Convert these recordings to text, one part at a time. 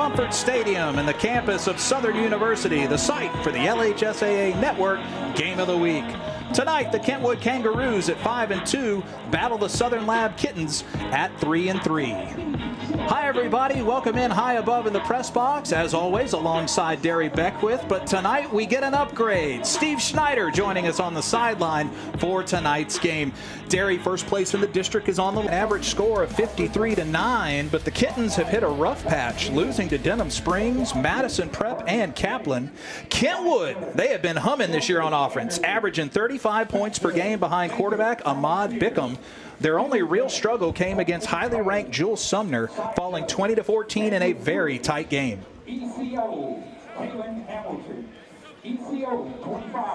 Mumford Stadium and the campus of Southern University, the site for the LHSAA Network Game of the Week. Tonight, the Kentwood Kangaroos at 5-2 battle the Southern Lab Kittens at 3-3. Hi, everybody. Welcome in high above in the press box, as always, alongside Derry Beckwith. But tonight, we get an upgrade. Steve Schneider joining us on the sideline for tonight's game. Derry, first place in the district, is on the average score of 53-9, but the Kittens have hit a rough patch, losing to Denham Springs, Madison Prep, and Kaplan. Kentwood, they have been humming this year on offense, averaging 35 points per game behind quarterback Ahmad Bickham. Their only real struggle came against highly ranked Jules Sumner, falling 20-14 in a very tight game.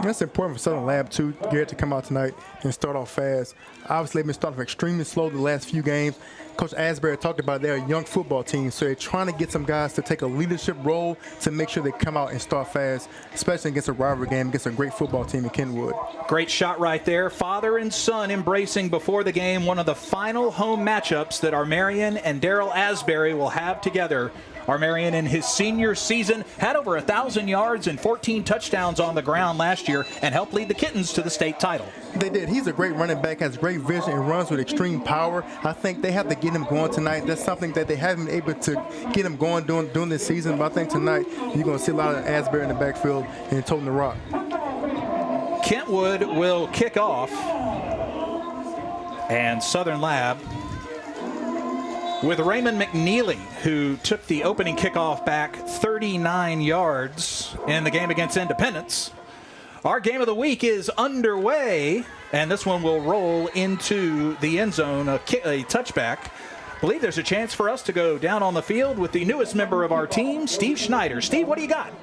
That's important for Southern Lab, too, Garrett, to come out tonight and start off fast. Obviously, they've been starting off extremely slow the last few games. Coach Asbury talked about they're a young football team, so they're trying to get some guys to take a leadership role to make sure they come out and start fast, especially against a rivalry game, against a great football team in Kentwood. Great shot right there. Father and son embracing before the game, one of the final home matchups that Armerian and Darrell Asbury will have together. Armerian in his senior season had over 1,000 yards and 14 touchdowns on the ground last year and helped lead the Kittens to the state title. They did. He's a great running back, has great vision, and runs with extreme power. I think they have to get him going tonight. That's something that they haven't been able to get him going during this season. But I think tonight you're going to see a lot of Asbury in the backfield and toting the rock. Kentwood will kick off, and Southern Lab with Raymond McNeely, who took the opening kickoff back 39 yards in the game against Independence. Our game of the week is underway, and this one will roll into the end zone, a touchback. I believe there's a chance for us to go down on the field with the newest member of our team, Steve Schneider. Steve, what do you got?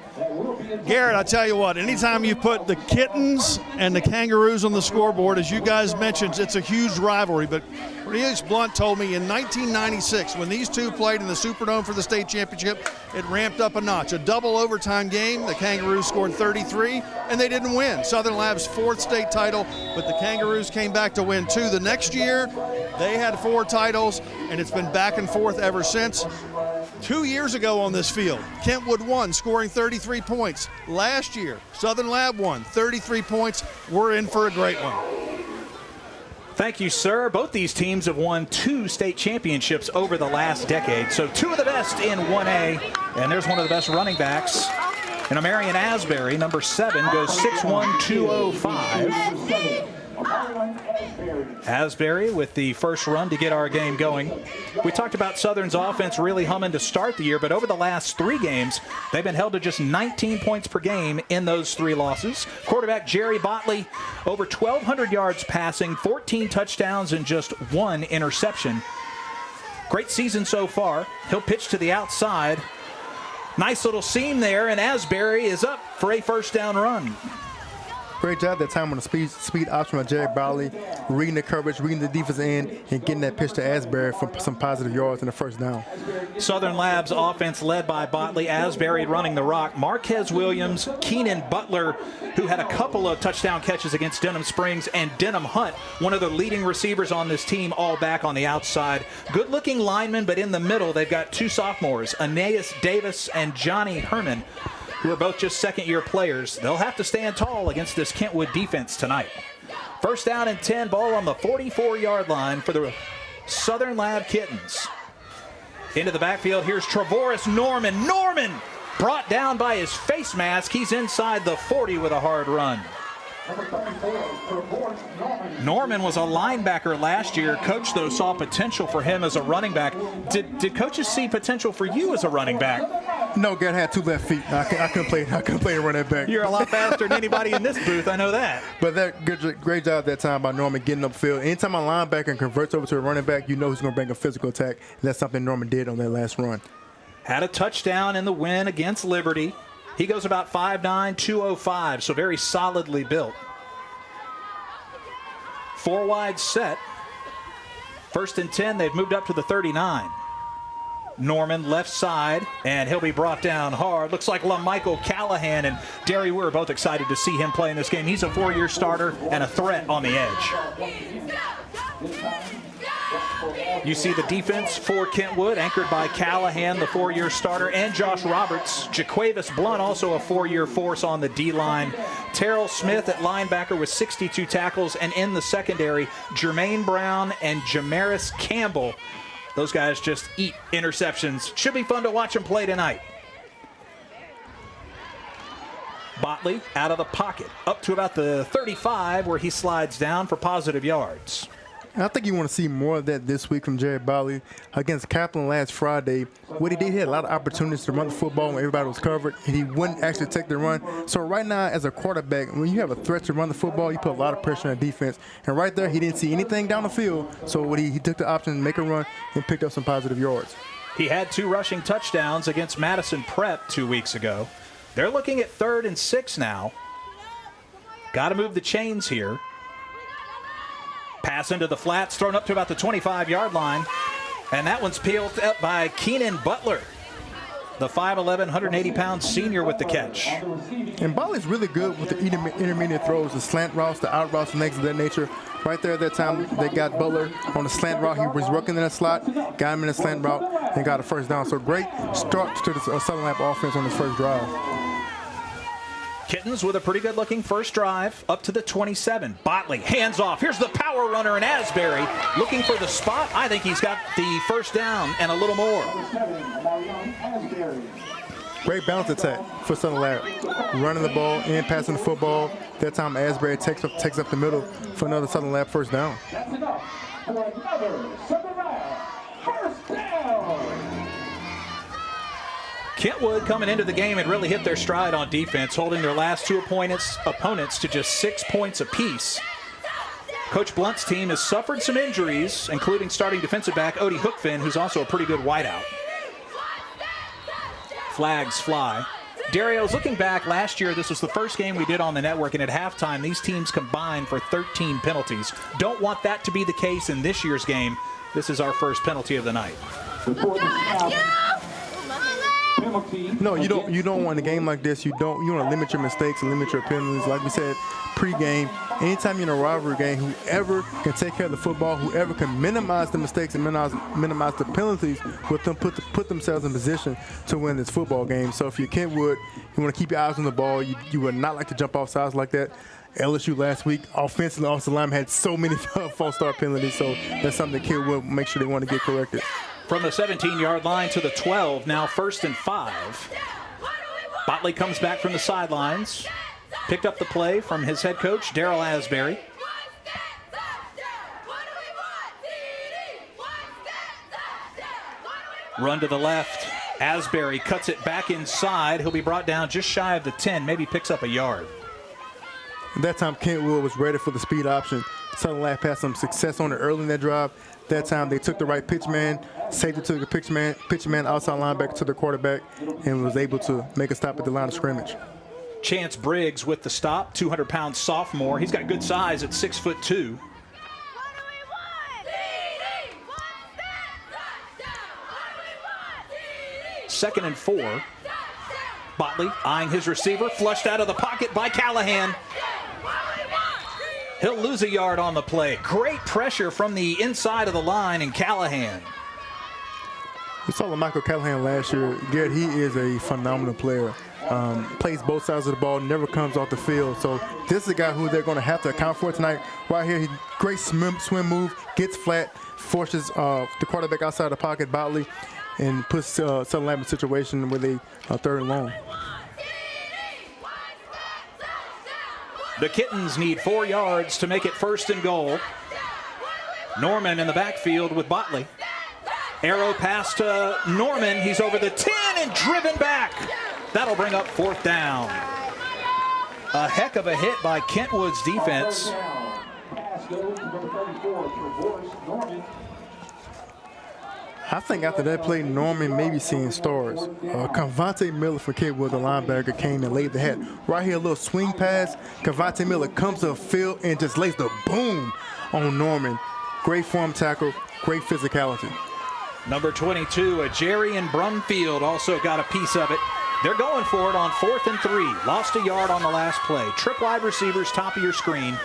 Garrett, I tell you what, anytime you put the Kittens and the Kangaroos on the scoreboard, as you guys mentioned, it's a huge rivalry. But Cornelius Blunt told me in 1996, when these two played in the Superdome for the state championship, it ramped up a notch. A double overtime game, the Kangaroos scored 33, and they didn't win. Southern Lab's fourth state title, but the Kangaroos came back to win two. The next year, they had 4 titles, and it's been back and forth ever since. 2 years ago on this field, Kentwood won, scoring 33 points. Last year, Southern Lab won, 33 points. We're in for a great one. Thank you, sir. Both these teams have won 2 state championships over the last decade, so 2 of the best in 1A, and there's one of the best running backs. And Armerian Asbury, number 7, goes 6'1", 205. Asbury with the first run to get our game going. We talked about Southern's offense really humming to start the year, but over the last 3 games, they've been held to just 19 points per game in those 3 losses. Quarterback Jerry Botley, over 1,200 yards passing, 14 touchdowns, and just 1 interception. Great season so far. He'll pitch to the outside. Nice little seam there, and Asbury is up for a first down run. Great job that time on the speed option by Jerry Bowley, reading the coverage, reading the defensive end, and getting that pitch to Asbury for some positive yards in the first down. Southern Lab's offense led by Botley, Asbury running the rock, Marquez Williams, Keenan Butler, who had a couple of touchdown catches against Denham Springs, and Denham Hunt, one of the leading receivers on this team, all back on the outside. Good-looking linemen, but in the middle, they've got 2 sophomores, Aeneas Davis and Johnny Herman, who are both just second-year players. They'll have to stand tall against this Kentwood defense tonight. First down and 10, ball on the 44-yard line for the Southern Lab Kittens. Into the backfield, here's Trevoris Norman. Norman brought down by his face mask. He's inside the 40 with a hard run. Norman was a linebacker last year. Coach, though, saw potential for him as a running back. Did coaches see potential for you as a running back? No, Garrett had 2 left feet. I couldn't play running back. You're a lot faster than anybody in this booth. I know that. But great job that time by Norman getting upfield. Anytime a linebacker converts over to a running back, you know he's going to bring a physical attack. That's something Norman did on that last run. Had a touchdown in the win against Liberty. He goes about 5'9", 205, so very solidly built. 4 wide set. First and 10, they've moved up to the 39. Norman left side, and he'll be brought down hard. Looks like LaMichael Callahan and Derry, we're both excited to see him play in this game. He's a 4-year starter and a threat on the edge. You see the defense for Kentwood, anchored by Callahan, the 4-year starter, and Josh Roberts. Jaquavis Blunt, also a 4-year force on the D-line. Terrell Smith at linebacker with 62 tackles, and in the secondary, Jermaine Brown and Jamaris Campbell. Those guys just eat interceptions. Should be fun to watch them play tonight. Botley out of the pocket, up to about the 35, where he slides down for positive yards. And I think you want to see more of that this week from Jared Botley against Kaplan last Friday. What he did, he had a lot of opportunities to run the football when everybody was covered, and he wouldn't actually take the run. So right now, as a quarterback, when you have a threat to run the football, you put a lot of pressure on the defense. And right there, he didn't see anything down the field. So what he took the option to make a run and picked up some positive yards. He had 2 rushing touchdowns against Madison Prep 2 weeks ago. They're looking at 3rd and 6 now. Got to move the chains here. Pass into the flats, thrown up to about the 25-yard line. And that one's peeled up by Keenan Butler, the 5'11", 180-pound senior with the catch. And Botley's really good with the intermediate throws, the slant routes, the out routes, and things of that nature. Right there at that time, they got Butler on the slant route. He was working in that slot, got him in the slant route, and got a first down. So great start to the Southern Lab offense on his first drive. Kittens with a pretty good-looking first drive up to the 27. Botley, hands off. Here's the power runner in Asbury looking for the spot. I think he's got the first down and a little more. Great bounce attack for Southern Lab. Running the ball and passing the football. That time Asbury takes up the middle for another Southern Lab first down. That's enough for another Southern Lab first down. Kentwood coming into the game and really hit their stride on defense, holding their last 2 opponents to just 6 points apiece. Coach Blunt's team has suffered some injuries, including starting defensive back Odie Hookfin, who's also a pretty good wideout. Flags fly. Dario's looking back last year, this was the first game we did on the network, and at halftime, these teams combined for 13 penalties. Don't want that to be the case in this year's game. This is our first penalty of the night. No, you don't want a game like this. You want to limit your mistakes and limit your penalties. Like we said pre-game, anytime you're in a rivalry game, whoever can take care of the football, whoever can minimize the mistakes and minimize the penalties, with them put themselves in position to win this football game. So if you're Kentwood, you want to keep your eyes on the ball. You would not like to jump off sides like that. LSU last week, offensively, offensive linemen had so many false start penalties, so that's something that Kentwood will make sure they want to get corrected. From the 17-yard line to the 12, now 1st and 5. Botley comes back from the sidelines. Picked up the play from his head coach, Darrell Asbury. Run to the left. Asbury cuts it back inside. He'll be brought down just shy of the 10, maybe picks up a yard. At that time, Kentwood was ready for the speed option. Southern Lab had some success on it early in that drive. That time, they took the right pitch man, safety took the pitch man outside linebacker to the quarterback, and was able to make a stop at the line of scrimmage. Chance Briggs with the stop, 200-pound sophomore. He's got good size at 6'2". Second and 4. Botley eyeing his receiver, flushed out of the pocket by Callahan. He'll lose a yard on the play. Great pressure from the inside of the line, and Callahan. We saw Michael Callahan last year. Garrett, he is a phenomenal player. Plays both sides of the ball, never comes off the field. So this is a guy who they're going to have to account for tonight. Right here, great swim move, gets flat, forces the quarterback outside the pocket, Botley, and puts Southern Lab in a situation where they are 3rd and long. The Kittens need 4 yards to make it 1st and goal. Norman in the backfield with Botley. Arrow pass to Norman. He's over the 10 and driven back. That'll bring up 4th down. A heck of a hit by Kentwood's defense. I think after that play, Norman may be seeing stars. Cavante Miller for Kentwood, the linebacker, came and laid the hat. Right here, a little swing pass. Cavante Miller comes to the field and just lays the boom on Norman. Great form tackle, great physicality. Number 22, a Jerry and Brumfield also got a piece of it. They're going for it on 4th and 3. Lost a yard on the last play. Trip wide receivers, top of your screen.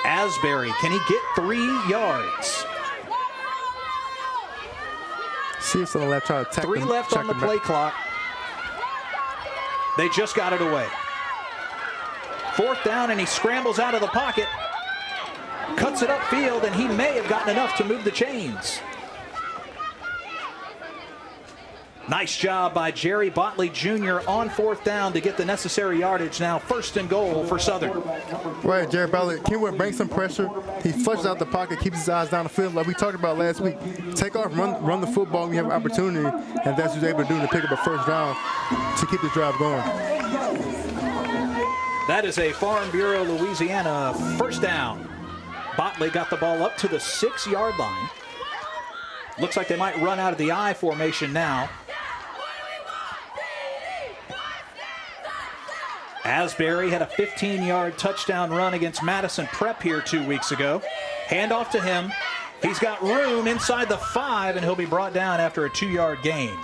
Asbury, can he get 3 yards? See us on the left trying to attack 3 left on the play clock. They just got it away. 4th down, and he scrambles out of the pocket. Cuts it upfield, and he may have gotten enough to move the chains. Nice job by Jerry Botley Jr. on 4th down to get the necessary yardage. Now 1st and goal for Southern. Right, Jerry Botley. Kentwood brings some pressure. He flushes out the pocket, keeps his eyes down the field like we talked about last week. Take off, run the football when you have an opportunity, and that's what he's able to do to pick up a 1st down to keep the drive going. That is a Farm Bureau, Louisiana 1st down. Botley got the ball up to the 6-yard line. Looks like they might run out of the I formation now. Asbury had a 15-yard touchdown run against Madison Prep here 2 weeks ago. Handoff to him. He's got room inside the 5, and he'll be brought down after a 2-yard gain.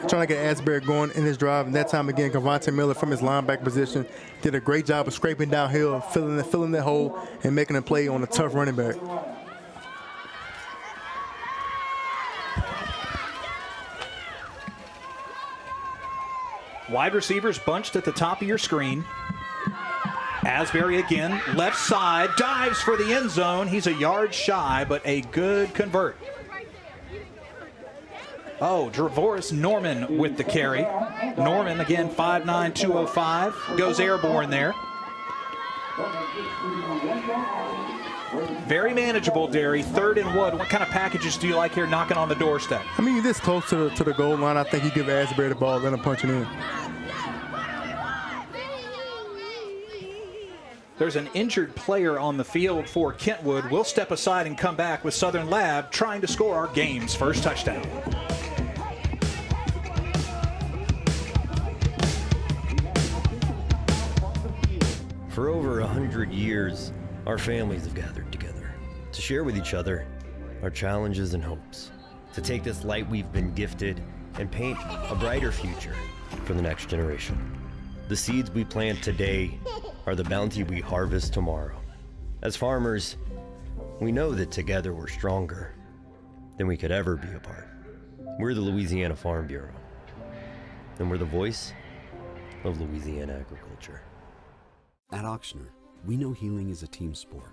Trying to get Asbury going in his drive, and that time again, Cavante Miller from his linebacker position did a great job of scraping downhill, filling that hole, and making a play on a tough running back. Wide receivers bunched at the top of your screen. Asbury again, left side, dives for the end zone. He's a yard shy, but a good convert. Oh, Dravoris Norman with the carry. Norman, again, 5'9", 205, goes airborne there. Very manageable, Derry. 3rd and 1. What kind of packages do you like here knocking on the doorstep? I mean, this close to the goal line, I think you give Asbury the ball, let him punch it in. There's an injured player on the field for Kentwood. We'll step aside and come back with Southern Lab trying to score our game's first touchdown. For over 100 years, our families have gathered together to share with each other our challenges and hopes, to take this light we've been gifted and paint a brighter future for the next generation. The seeds we plant today are the bounty we harvest tomorrow. As farmers, we know that together we're stronger than we could ever be apart. We're the Louisiana Farm Bureau, and we're the voice of Louisiana agriculture. At Auctioner, we know healing is a team sport.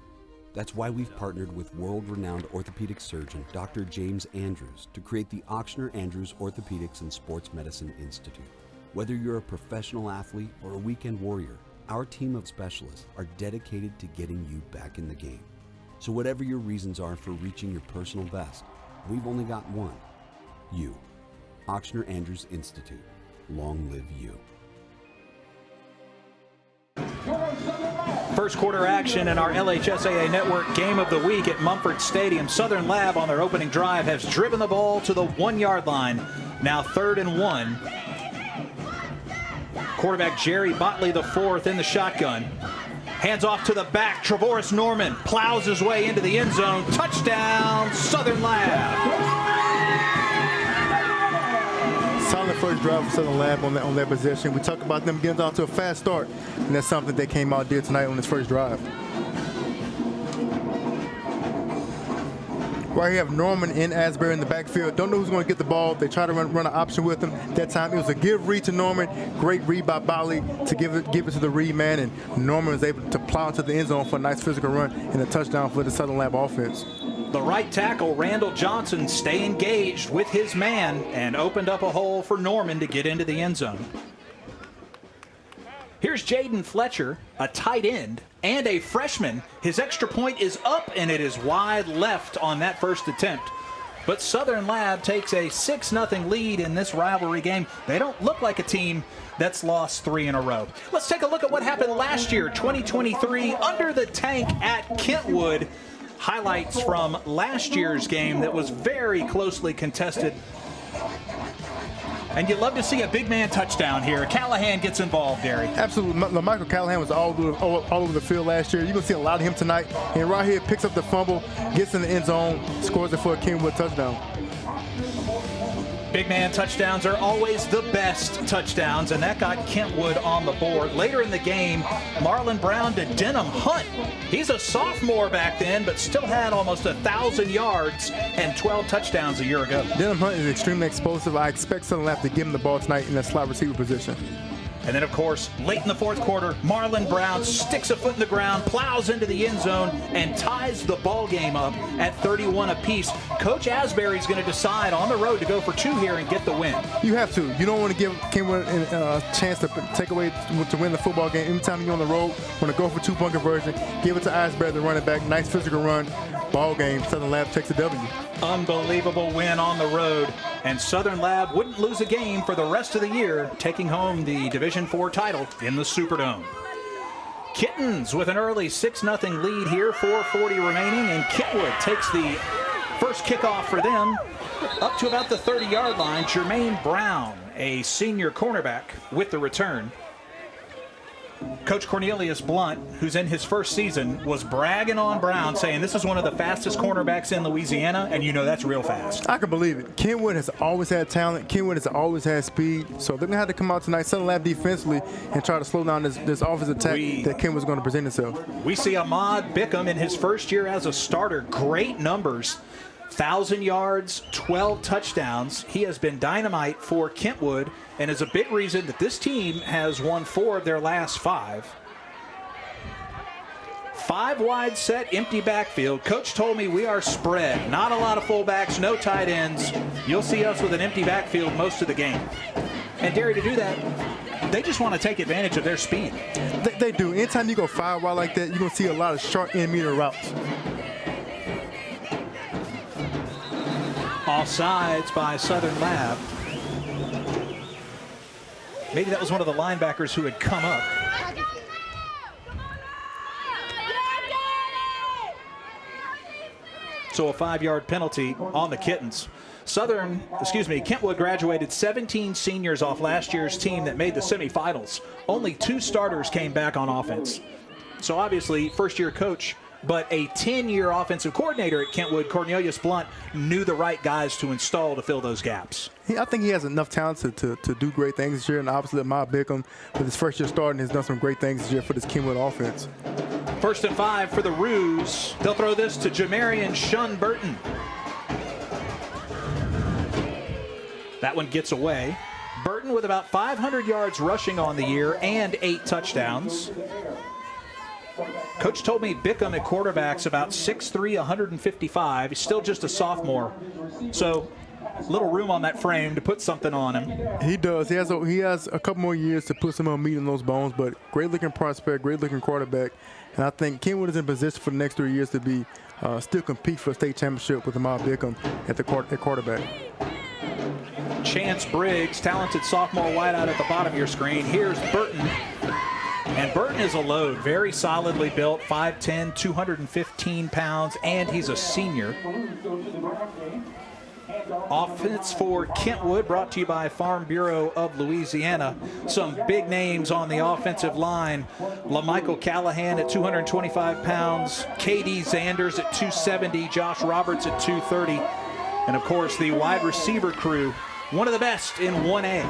That's why we've partnered with world-renowned orthopedic surgeon Dr. James Andrews to create the Auctioner Andrews Orthopedics and Sports Medicine Institute. Whether you're a professional athlete or a weekend warrior, our team of specialists are dedicated to getting you back in the game. So whatever your reasons are for reaching your personal best, we've only got one: you. Auctioner Andrews Institute. Long live you. First quarter action in our LHSAA Network Game of the Week at Mumford Stadium. Southern Lab on their opening drive has driven the ball to the 1-yard line. Now 3rd and 1. Quarterback Jerry Botley IV in the shotgun. Hands off to the back. Travoris Norman plows his way into the end zone. Touchdown, Southern Lab. Solid first drive for Southern Lab on that possession. We talk about them getting off to a fast start, and that's something they came out and did tonight on this first drive. Right here, have Norman and Asbury in the backfield. Don't know who's going to get the ball. They try to run an option with him. That time it was a give read to Norman. Great read by Botley to give it to the read man, and Norman was able to plow into the end zone for a nice physical run and a touchdown for the Southern Lab offense. The right tackle, Randall Johnson, stay engaged with his man and opened up a hole for Norman to get into the end zone. Here's Jaden Fletcher, a tight end and a freshman. His extra point is up, and it is wide left on that first attempt. But Southern Lab takes a 6-0 lead in this rivalry game. They don't look like a team that's lost 3 in a row. Let's take a look at what happened last year, 2023, under the tank at Kentwood. Highlights from last year's game that was very closely contested. And you love to see a big man touchdown here. Callahan gets involved, Derry. Absolutely. Michael Callahan was all over the field last year. You're going to see a lot of him tonight. And right here, picks up the fumble, gets in the end zone, scores it for a Kentwood touchdown. Big man touchdowns are always the best touchdowns, and that got Kentwood on the board. Later in the game, Marlon Brown to Denham Hunt. He's a sophomore back then, but still had almost 1,000 yards and 12 touchdowns a year ago. Denham Hunt is extremely explosive. I expect Southern Lab to give him the ball tonight in that slot receiver position. And then, of course, late in the fourth quarter, Marlon Brown sticks a foot in the ground, plows into the end zone, and ties the ball game up at 31 apiece. Coach Asbury's going to decide on the road to go for 2 here and get the win. You have to. You don't want to give Kentwood a chance to take away to win the football game. Anytime you're on the road, want to go for 2-point conversion, give it to Asbury, the running back. Nice physical run. Ball game. Southern Lab takes a W. Unbelievable win on the road, and Southern Lab wouldn't lose a game for the rest of the year, taking home the Division IV title in the Superdome. Kittens with an early 6-0 lead here, 4:40 remaining, and Kentwood takes the first kickoff for them up to about the 30-yard line. Jermaine Brown, a senior cornerback, with the return. Coach Cornelius Blunt, who's in his first season, was bragging on Brown, saying this is one of the fastest cornerbacks in Louisiana, and you know that's real fast. I can believe it. Kentwood has always had talent. Kentwood has always had speed. So they're going to have to come out tonight, Southern Lab defensively, and try to slow down this offensive attack that Kentwood's going to present itself. We see Ahmad Bickham in his first year as a starter. Great numbers. 1,000 yards, 12 touchdowns. He has been dynamite for Kentwood and is a big reason that this team has won 4 of their last 5. 5 wide set, empty backfield. Coach told me we are spread. Not a lot of fullbacks, no tight ends. You'll see us with an empty backfield most of the game. And Derry, to do that, they just want to take advantage of their speed. They do. Anytime you go 5 wide like that, you're going to see a lot of short end-meter routes. Offsides by Southern Lab. Maybe that was one of the linebackers who had come up. So a 5-yard penalty on the Kittens. Kentwood graduated 17 seniors off last year's team that made the semifinals. Only 2 starters came back on offense. So obviously, first-year coach, but a 10-year offensive coordinator at Kentwood, Cornelius Blunt, knew the right guys to install to fill those gaps. I think he has enough talent to do great things this year, and obviously Ahmad Bickham, with his first year starting, has done some great things this year for this Kentwood offense. 1st and 5 for the Roos. They'll throw this to Jamarian Shun Burton. That one gets away. Burton with about 500 yards rushing on the year and 8 touchdowns. Coach told me Bickham at quarterback's about 6'3", 155. He's still just a sophomore. So little room on that frame to put something on him. He does. He has a couple more years to put some more meat in those bones, but great-looking prospect, great-looking quarterback. And I think Kentwood is in position for the next 3 years to be still compete for a state championship with Ahmad Bickham at quarterback. Chance Briggs, talented sophomore wideout at the bottom of your screen. Here's Burton. And Burton is a load, very solidly built, 5'10", 215 pounds, and he's a senior. Offense for Kentwood, brought to you by Farm Bureau of Louisiana. Some big names on the offensive line. LaMichael Callahan at 225 pounds, K.D. Zanders at 270, Josh Roberts at 230. And, of course, the wide receiver crew, one of the best in 1A.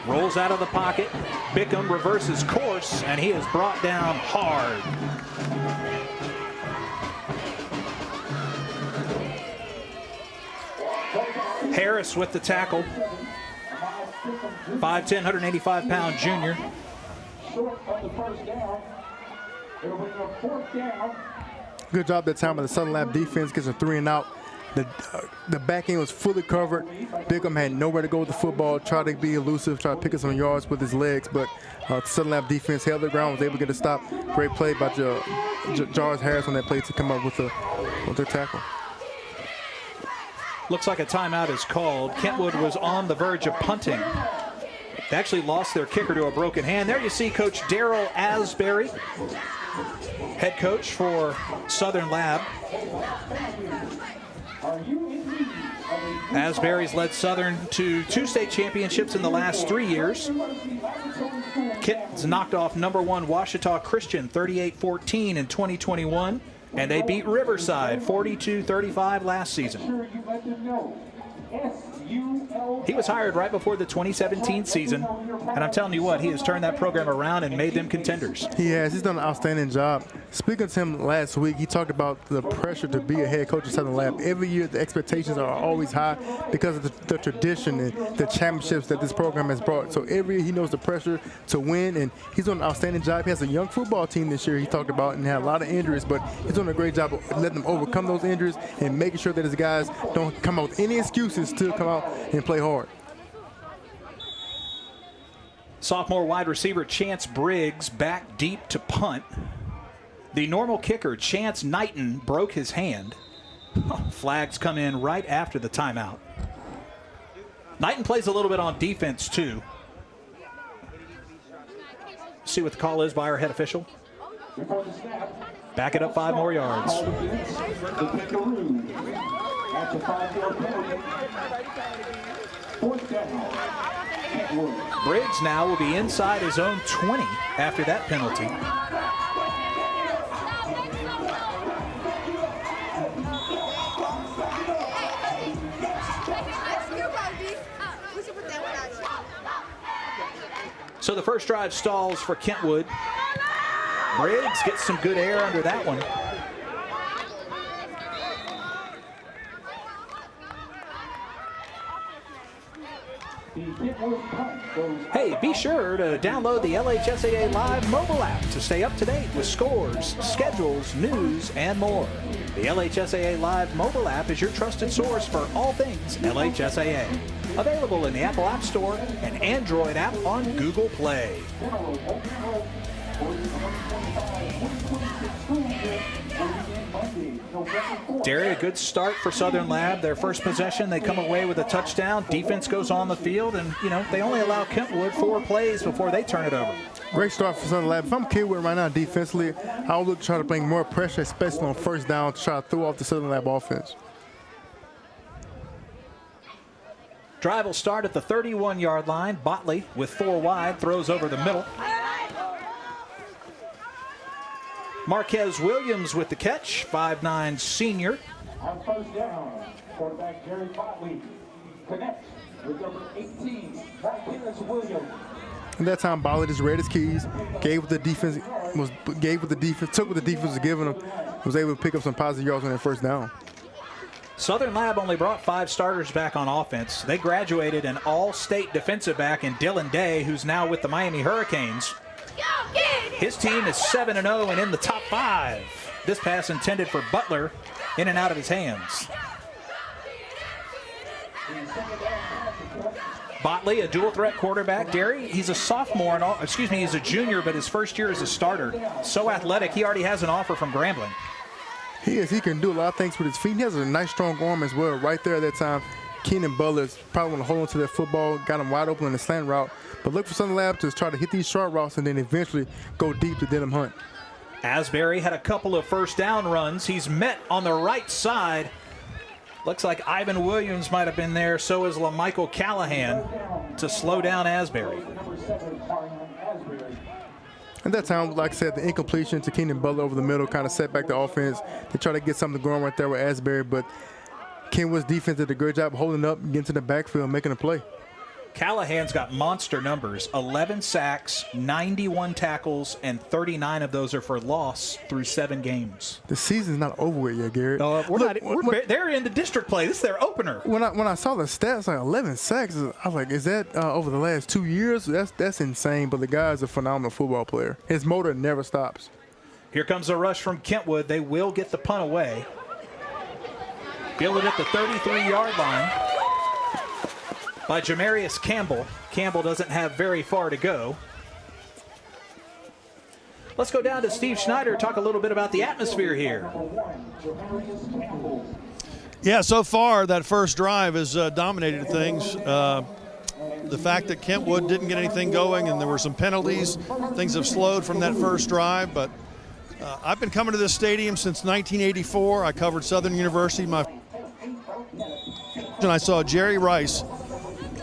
Rolls out of the pocket. Bickham reverses course, and he is brought down hard. Harris with the tackle. 5'10", 185-pound junior. Good job that time by the Southern Lab defense, gets a 3 and out. The back end was fully covered. Bickham had nowhere to go with the football, tried to be elusive, tried to pick up some yards with his legs, but Southern Lab defense held the ground, was able to get a stop. Great play by Jarvis Harris on that play to come up with their tackle. Looks like a timeout is called. Kentwood was on the verge of punting. They actually lost their kicker to a broken hand. There you see Coach Darrell Asbury, head coach for Southern Lab. Asbury's led Southern to 2 state championships in the last 3 years. Kittens knocked off #1 Ouachita Christian 38-14 in 2021, and they beat Riverside 42-35 last season. He was hired right before the 2017 season, and I'm telling you what, he has turned that program around and made them contenders. He has. He's done an outstanding job. Speaking to him last week, he talked about the pressure to be a head coach at Southern Lab. Every year, the expectations are always high because of the tradition and the championships that this program has brought. So every year, he knows the pressure to win, and he's doing an outstanding job. He has a young football team this year he talked about and had a lot of injuries, but he's doing a great job of letting them overcome those injuries and making sure that his guys don't come out with any excuses to come out and play hard. Sophomore wide receiver Chance Briggs back deep to punt. The normal kicker Chance Knighton broke his hand. Flags come in right after the timeout. Knighton plays a little bit on defense too. See what the call is by our head official. Back it up 5 more yards. Briggs now will be inside his own 20 after that penalty. So the first drive stalls for Kentwood. Briggs gets some good air under that one. Hey, be sure to download the LHSAA Live mobile app to stay up to date with scores, schedules, news, and more. The LHSAA Live mobile app is your trusted source for all things LHSAA. Available in the Apple App Store and Android app on Google Play. Derry, a good start for Southern Lab. Their first possession, they come away with a touchdown. Defense goes on the field, and, they only allow Kentwood 4 plays before they turn it over. Great start for Southern Lab. If I'm Kentwood right now defensively, I'll look to try to bring more pressure, especially on first down, to try to throw off the Southern Lab offense. Drive will start at the 31-yard line. Botley with 4 wide, throws over the middle. Marquez Williams with the catch, 5'9" senior. On first down, quarterback Jerry Botley connects with number 18, Marquez Williams. And that time, Botley just read his keys, took what the defense was giving him, was able to pick up some positive yards on that first down. Southern Lab only brought 5 starters back on offense. They graduated an all-state defensive back in Dylan Day, who's now with the Miami Hurricanes. His team is 7-0 and in the top 5. This pass intended for Butler, in and out of his hands. Botley, a dual threat quarterback. Derry, he's a sophomore, he's a junior, but his first year as a starter. So athletic, he already has an offer from Grambling. He is. He can do a lot of things with his feet. He has a nice, strong arm as well. Right there at that time, Keenan Butler's probably want to hold on to that football, got him wide open in the slant route. But look for Southern Lab to try to hit these short routes and then eventually go deep to Denham Hunt. Asbury had a couple of first down runs. He's met on the right side. Looks like Ivan Williams might have been there. So is LaMichael Callahan to slow down Asbury. And that time, like I said, the incompletion to Keenan Butler over the middle kind of set back the offense. They try to get something going right there with Asbury, but Kenwood's defense did a great job holding up, getting to the backfield, making a play. Callahan's got monster numbers, 11 sacks, 91 tackles, and 39 of those are for loss through 7 games. The season's not over with yet, Garrett. They're in the district play. This is their opener. When I saw the stats, like 11 sacks, I was like, is that over the last 2 years? That's insane, but the guy's a phenomenal football player. His motor never stops. Here comes a rush from Kentwood. They will get the punt away. Fielded at the 33-yard line by Jamarius Campbell. Campbell doesn't have very far to go. Let's go down to Steve Schneider, talk a little bit about the atmosphere here. Yeah, so far that first drive has dominated things. The fact that Kentwood didn't get anything going and there were some penalties, things have slowed from that first drive. But I've been coming to this stadium since 1984. I covered Southern University. And I saw Jerry Rice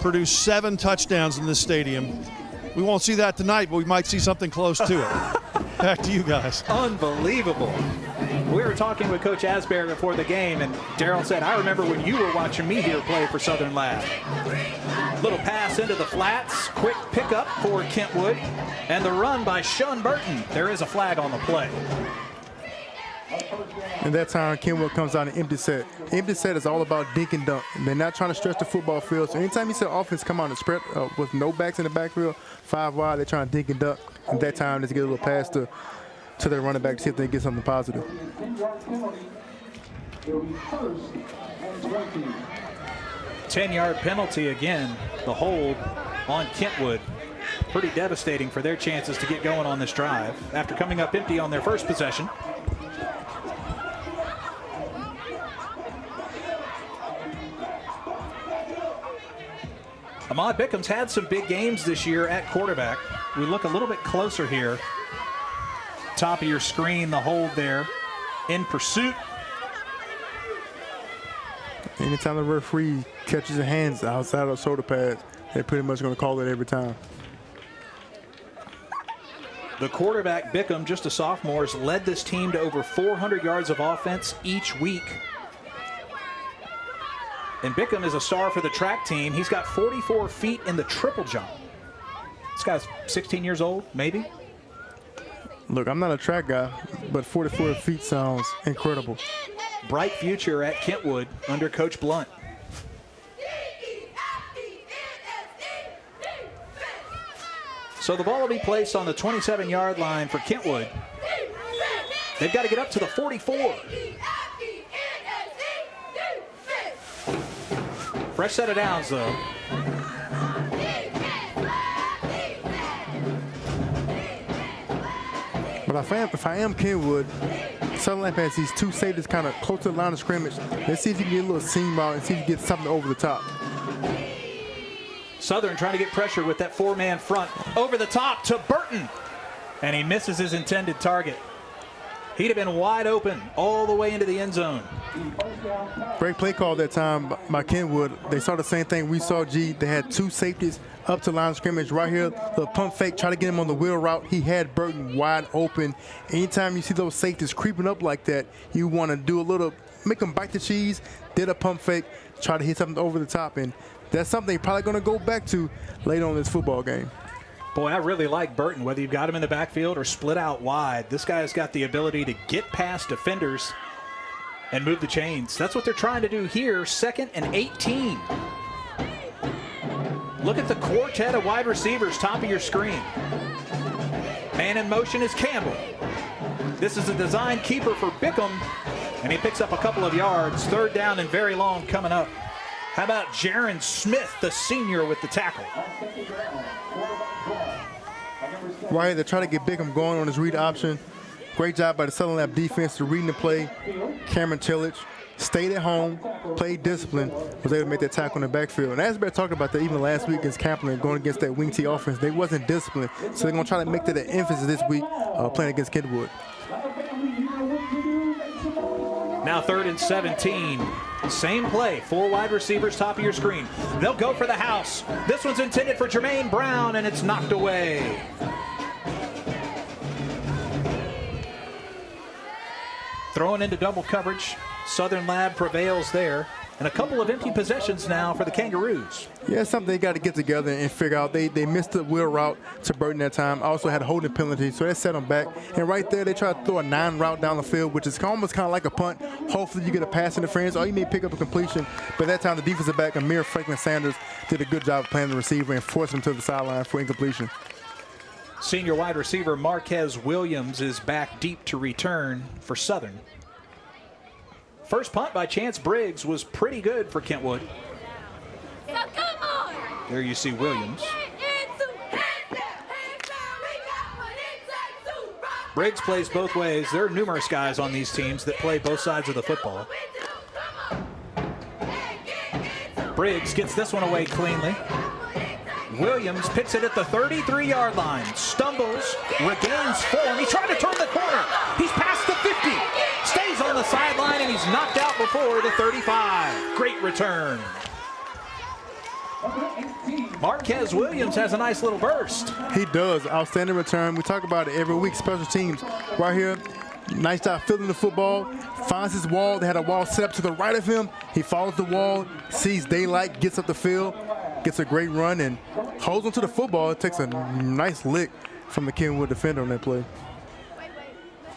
produce 7 touchdowns in this stadium. We won't see that tonight, but we might see something close to it. Back to you guys. Unbelievable. We were talking with Coach Asbury before the game, and Darrell said, I remember when you were watching me here play for Southern Lab. Little pass into the flats, quick pickup for Kentwood, and the run by Sean Burton. There is a flag on the play. And that time, Kentwood comes out an empty set. Empty set is all about dink and dunk. They're not trying to stretch the football field. So anytime you see offense come out and spread with no backs in the backfield, 5 wide, they're trying to dink and dunk. And that time, let's get a little pass to their running back to see if they get something positive. 10-yard penalty again. The hold on Kentwood. Pretty devastating for their chances to get going on this drive after coming up empty on their first possession. Ahmad Bickham's had some big games this year at quarterback. We look a little bit closer here. Top of your screen, the hold there. In pursuit. Anytime the referee catches the hands outside of shoulder pads, they're pretty much going to call it every time. The quarterback, Bickham, just a sophomore, has led this team to over 400 yards of offense each week. And Bickham is a star for the track team. He's got 44 feet in the triple jump. This guy's 16 years old, maybe. Look, I'm not a track guy, but 44 feet sounds incredible. Bright future at Kentwood under Coach Blunt. So the ball will be placed on the 27-yard line for Kentwood. They've got to get up to the 44. Fresh set of downs, though. But if I am Kentwood, Southern Lab has these 2 safeties kind of close to the line of scrimmage. Let's see if you can get a little seam route and see if you can get something over the top. Southern trying to get pressure with that 4-man front. Over the top to Burton. And he misses his intended target. He'd have been wide open all the way into the end zone. Great play call that time by Kentwood. They saw the same thing we saw, G. They had 2 safeties up to line of scrimmage right here. The pump fake, try to get him on the wheel route. He had Burton wide open. Anytime you see those safeties creeping up like that, you want to do a little, make them bite the cheese, did a pump fake, try to hit something over the top. And that's something they're probably going to go back to later on in this football game. Boy, I really like Burton, whether you've got him in the backfield or split out wide. This guy's got the ability to get past defenders and move the chains. That's what they're trying to do here, 2nd and 18. Look at the quartet of wide receivers, top of your screen. Man in motion is Campbell. This is a design keeper for Bickham, and he picks up a couple of yards. 3rd down and very long coming up. How about Jaron Smith, the senior, with the tackle? Right, they're trying to get Bickham going on his read option. Great job by the Southern Lab defense to reading the play. Cameron Tillage stayed at home, played discipline, was able to make that tackle in the backfield. And Asbury talked about that even last week against Kaplan, going against that wing T offense. They wasn't disciplined, so they're going to try to make that an emphasis this week playing against Kentwood. Now 3rd and 17. Same play, 4 wide receivers, top of your screen. They'll go for the house. This one's intended for Jermaine Brown, and it's knocked away. Throwing into double coverage. Southern Lab prevails there. And a couple of empty possessions now for the Kangaroos. Yeah, it's something they got to get together and figure out. They missed the wheel route to Burton that time. Also had a holding penalty, so that set them back. And right there, they tried to throw a 9 route down the field, which is almost kind of like a punt. Hopefully you get a pass interference, or you may pick up a completion. But that time, the defensive back, Amir Franklin Sanders, did a good job of playing the receiver and forced him to the sideline for incompletion. Senior wide receiver Marquez Williams is back deep to return for Southern. First punt by Chance Briggs was pretty good for Kentwood. There you see Williams. Briggs plays both ways. There are numerous guys on these teams that play both sides of the football. Briggs gets this one away cleanly. Williams picks it at the 33-yard line. Stumbles, regains form. He's trying to turn the corner. He's past the 50. Stays on the sideline, and he's knocked out before the 35. Great return. Marquez Marquez Williams has a nice little burst. He does. Outstanding return. We talk about it every week. Special teams right here. Nice job fielding the football. Finds his wall. They had a wall set up to the right of him. He follows the wall, sees daylight, gets up the field, gets a great run, and holds onto the football. It takes a nice lick from the Kentwood defender on that play.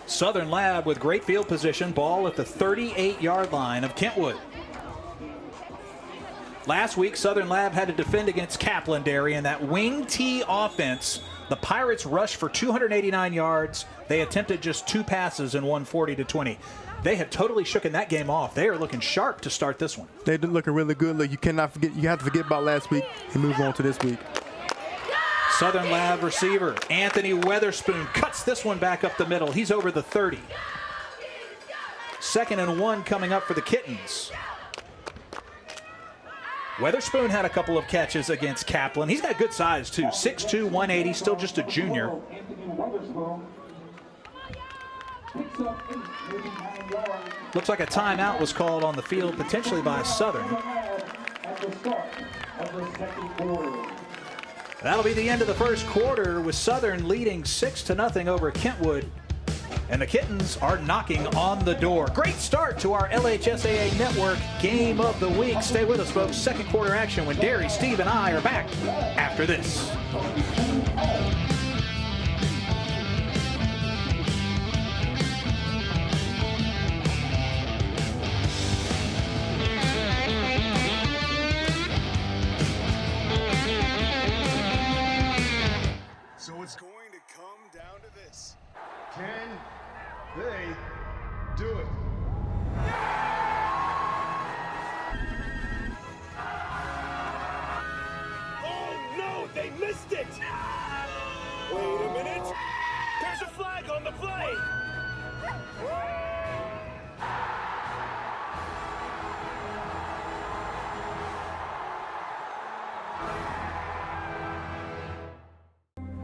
Southern Lab with great field position. Ball at the 38-yard line of Kentwood. Last week, Southern Lab had to defend against Kaplan-Dairy in that wing T offense. The Pirates rushed for 289 yards. They attempted just 2 passes and won 40-20. They have totally shooken that game off. They are looking sharp to start this one. They're looking really good. Look, you cannot forget. You have to forget about last week and move on to this week. Southern Lab receiver Anthony Weatherspoon cuts this one back up the middle. He's over the 30. 2nd and 1 coming up for the Kittens. Weatherspoon had a couple of catches against Kaplan. He's got good size, too. 6'2", 180, still just a junior. Looks like a timeout was called on the field, potentially by Southern. That'll be the end of the first quarter, with Southern leading 6-0 over Kentwood. And the Kittens are knocking on the door. Great start to our LHSAA Network Game of the Week. Stay with us, folks. Second quarter action when Derry, Steve, and I are back after this. So it's going to come down to this. Can they do it? Oh no, they missed it! Wait a minute. There's a flag on the play.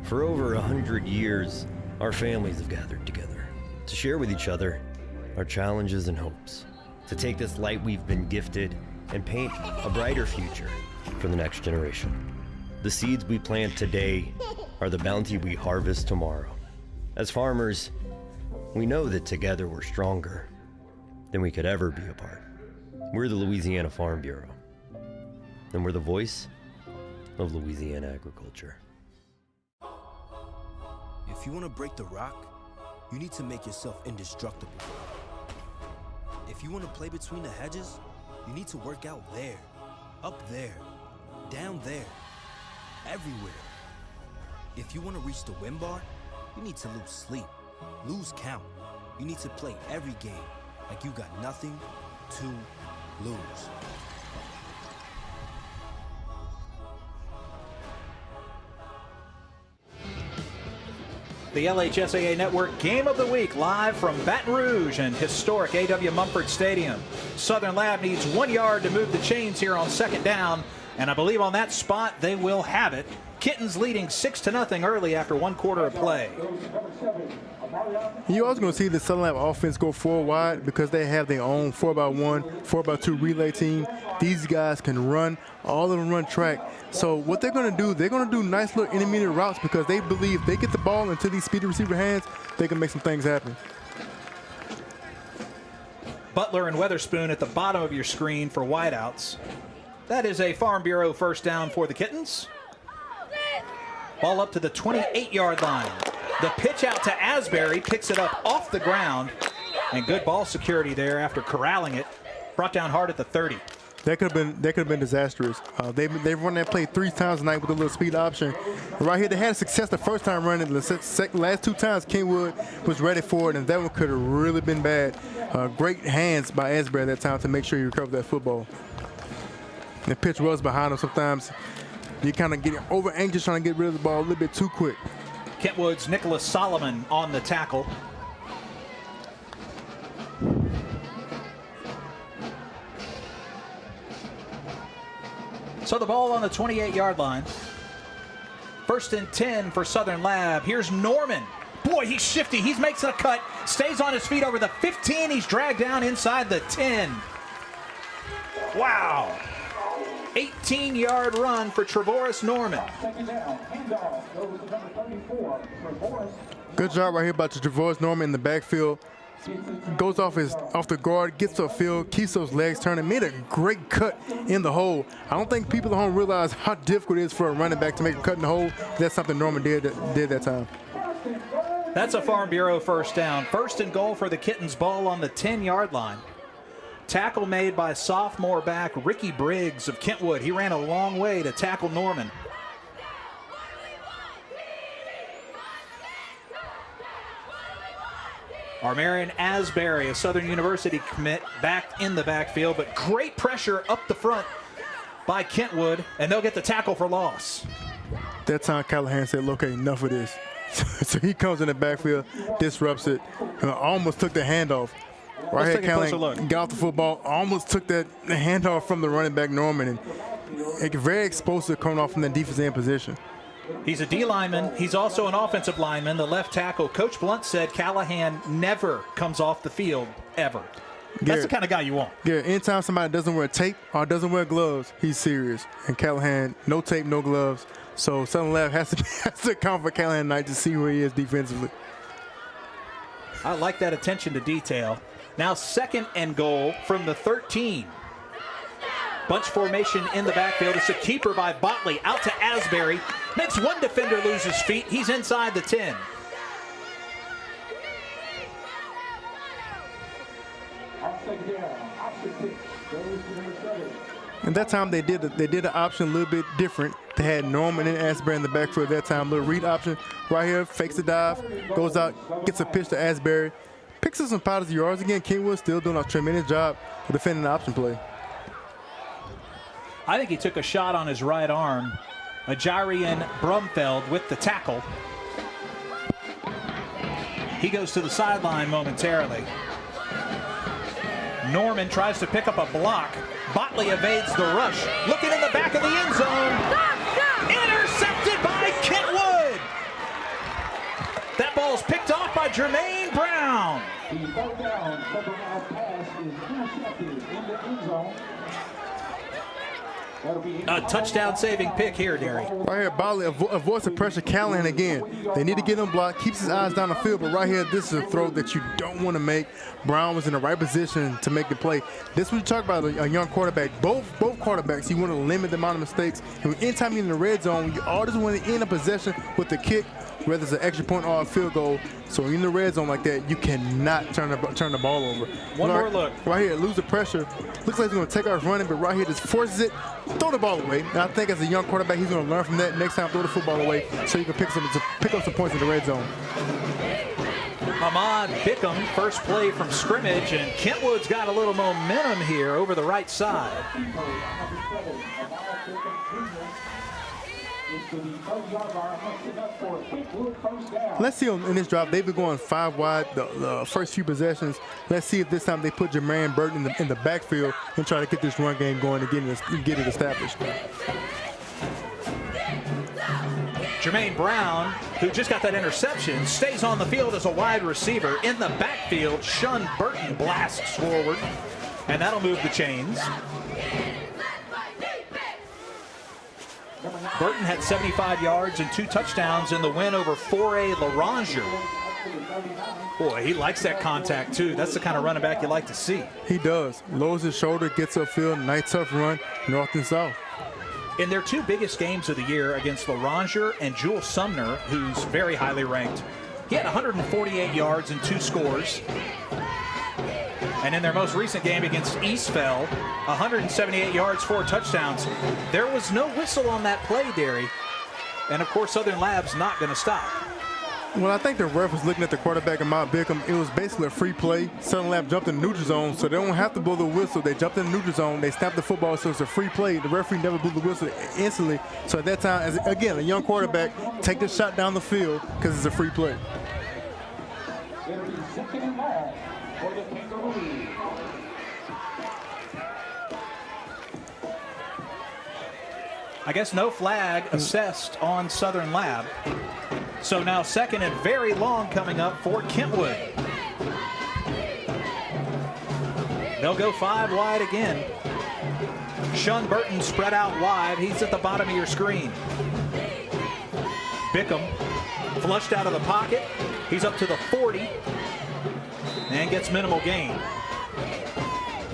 For over 100 years, our families have gathered together to share with each other our challenges and hopes, to take this light we've been gifted and paint a brighter future for the next generation. The seeds we plant today are the bounty we harvest tomorrow. As farmers, we know that together we're stronger than we could ever be apart. We're the Louisiana Farm Bureau, and we're the voice of Louisiana agriculture. If you want to break the rock, you need to make yourself indestructible. If you want to play between the hedges, you need to work out there, up there, down there, everywhere. If you want to reach the win bar, you need to lose sleep, lose count. You need to play every game like you got nothing to lose. The LHSAA Network Game of the Week, live from Baton Rouge and historic A.W. Mumford Stadium. Southern Lab needs 1 yard to move the chains here on 2nd down, and I believe on that spot they will have it. Kittens leading 6-0 early after 1 quarter of play. You're also going to see the Southern Lab offense go 4 wide because they have their own 4x1, 4x2 relay team. These guys can run, all of them run track. So what they're going to do nice little intermediate routes because they believe they get the ball into these speedy receiver hands, they can make some things happen. Butler and Weatherspoon at the bottom of your screen for wideouts. That is a Farm Bureau first down for the Kittens. Ball up to the 28-yard line. The pitch out to Asbury, picks it up off the ground, and good ball security there after corralling it. Brought down hard at the 30. That could have been disastrous. They've run that play 3 times tonight with a little speed option. Right here, they had success the first time running. The last 2 times, Kentwood was ready for it, and that one could have really been bad. Great hands by Asbury that time to make sure you recover that football. The pitch was behind him. Sometimes you kind of get over anxious trying to get rid of the ball a little bit too quick. Kentwood's Nicholas Solomon on the tackle. So the ball on the 28-yard line. 1st and 10 for Southern Lab. Here's Norman. Boy, he's shifty. He makes a cut, stays on his feet over the 15. He's dragged down inside the 10. Wow. 18-yard run for Trevoris Norman. Second down, handoff goes to number 34, Trevoris. Good job right here by Trevoris Norman in the backfield. Goes off the guard, gets to the field, keeps those legs turning, made a great cut in the hole. I don't think people at home realize how difficult it is for a running back to make a cut in the hole. That's something Norman did that time. That's a Farm Bureau first down. First and goal for the Kittens, ball on the 10-yard line. Tackle made by sophomore back Ricky Briggs of Kentwood. He ran a long way to tackle Norman. Armarian Asbury, a Southern University commit, back in the backfield, but great pressure up the front by Kentwood, and they'll get the tackle for loss. That time Callahan said, "Look, enough of this." So he comes in the backfield, disrupts it, and almost took the handoff. Right here, Callahan got off the football, almost took the handoff from the running back Norman, and very explosive coming off from the defensive end position. He's a D lineman. He's also an offensive lineman, the left tackle. Coach Blunt said Callahan never comes off the field, ever. That's the kind of guy you want. Yeah, anytime somebody doesn't wear tape or doesn't wear gloves, he's serious. And Callahan, no tape, no gloves. So Southern Lab has to account for Callahan tonight to see where he is defensively. I like that attention to detail. Now second and goal from the 13. Bunch formation in the backfield. It's a keeper by Botley. Out to Asbury. Makes one defender lose his feet. He's inside the 10. And that time they did the option a little bit different. They had Norman and Asbury in the backfield that time. Little read option right here. Fakes the dive. Goes out. Gets a pitch to Asbury. Picks up some positive yards. Again, Kentwood still doing a tremendous job of defending the option play. I think he took a shot on his right arm. Ajarian Brumfeld with the tackle. He goes to the sideline momentarily. Norman tries to pick up a block. Botley evades the rush. Looking in the back of the end zone. Intercepted by Kentwood. That ball's picked off by Jermaine Brown. The third down, pass is intercepted in the end zone. A touchdown-saving pick here, Derry. Right here, Botley avoids the pressure. Callahan again. They need to get him blocked. Keeps his eyes down the field, but right here, this is a throw that you don't want to make. Brown was in the right position to make the play. This is what you talk about a young quarterback. Both quarterbacks, you want to limit the amount of mistakes. And anytime you're in the red zone, you always want to end a possession with the kick, whether it's an extra point or a field goal. So when you're in the red zone like that, you cannot turn the ball over. One more look. Right here, lose the pressure. Looks like he's going to take off running, but right here just forces it. Throw the ball away. And I think as a young quarterback, he's going to learn from that. Next time, throw the football away so you can pick up some points in the red zone. Ahmad Bickham, first play from scrimmage, and Kentwood's got a little momentum here over the right side. Let's see in this drive, they've been going 5 wide the first few possessions. Let's see if this time they put Jermaine Burton in the backfield and try to get this run game going and get it established. Jermaine Brown, who just got that interception, stays on the field as a wide receiver. In the backfield, Shun Burton blasts forward, and that'll move the chains. Burton had 75 yards and 2 touchdowns in the win over 4A LaRanger. Boy, he likes that contact, too. That's the kind of running back you like to see. He does. Lowers his shoulder, gets upfield, nice tough run, north and south. In their 2 biggest games of the year against LaRanger and Jules Sumner, who's very highly ranked, he had 148 yards and 2 scores. And in their most recent game against Eastfeld, 178 yards, 4 touchdowns. There was no whistle on that play, Derry. And, of course, Southern Lab's not going to stop. Well, I think the ref was looking at the quarterback, Ahmad Bickham. It was basically a free play. Southern Lab jumped in the neutral zone, so they don't have to blow the whistle. They jumped in the neutral zone. They snapped the football, so it's a free play. The referee never blew the whistle instantly. So at that time, again, a young quarterback, take the shot down the field because it's a free play. It'll be second and long for the Kangaroos. I guess no flag assessed on Southern Lab. So now second and very long coming up for Kentwood. They'll go 5 wide again. Sean Burton spread out wide. He's at the bottom of your screen. Bickham flushed out of the pocket. He's up to the 40 and gets minimal gain.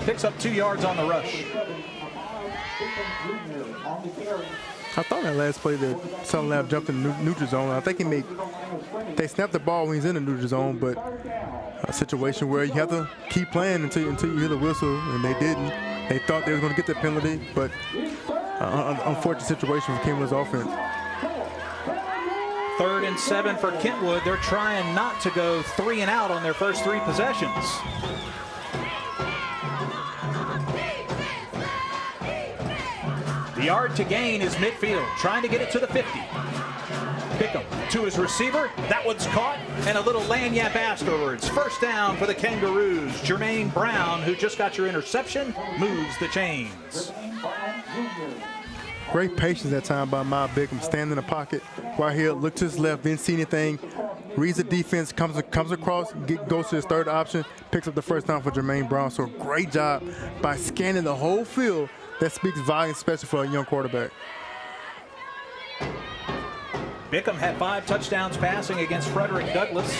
Picks up 2 yards on the rush. I thought that last play that Southern Lab jumped in the neutral zone. I think they snapped the ball when he's in the neutral zone, but a situation where you have to keep playing until you hear the whistle, and they didn't. They thought they were going to get the penalty, but unfortunate situation for Kentwood's offense. 3rd and 7 for Kentwood. They're trying not to go 3 and out on their first 3 possessions. The yard to gain is midfield, trying to get it to the 50. Bickham to his receiver. That one's caught, and a little lanyap afterwards. First down for the Kangaroos. Jermaine Brown, who just got your interception, moves the chains. Great patience that time by Miles Bickham, standing in the pocket right here, look to his left, didn't see anything, reads the defense, comes across, goes to his 3rd option, picks up the first down for Jermaine Brown. So great job by scanning the whole field. That speaks volumes, especially for a young quarterback. Bickham had 5 touchdowns passing against Frederick Douglass.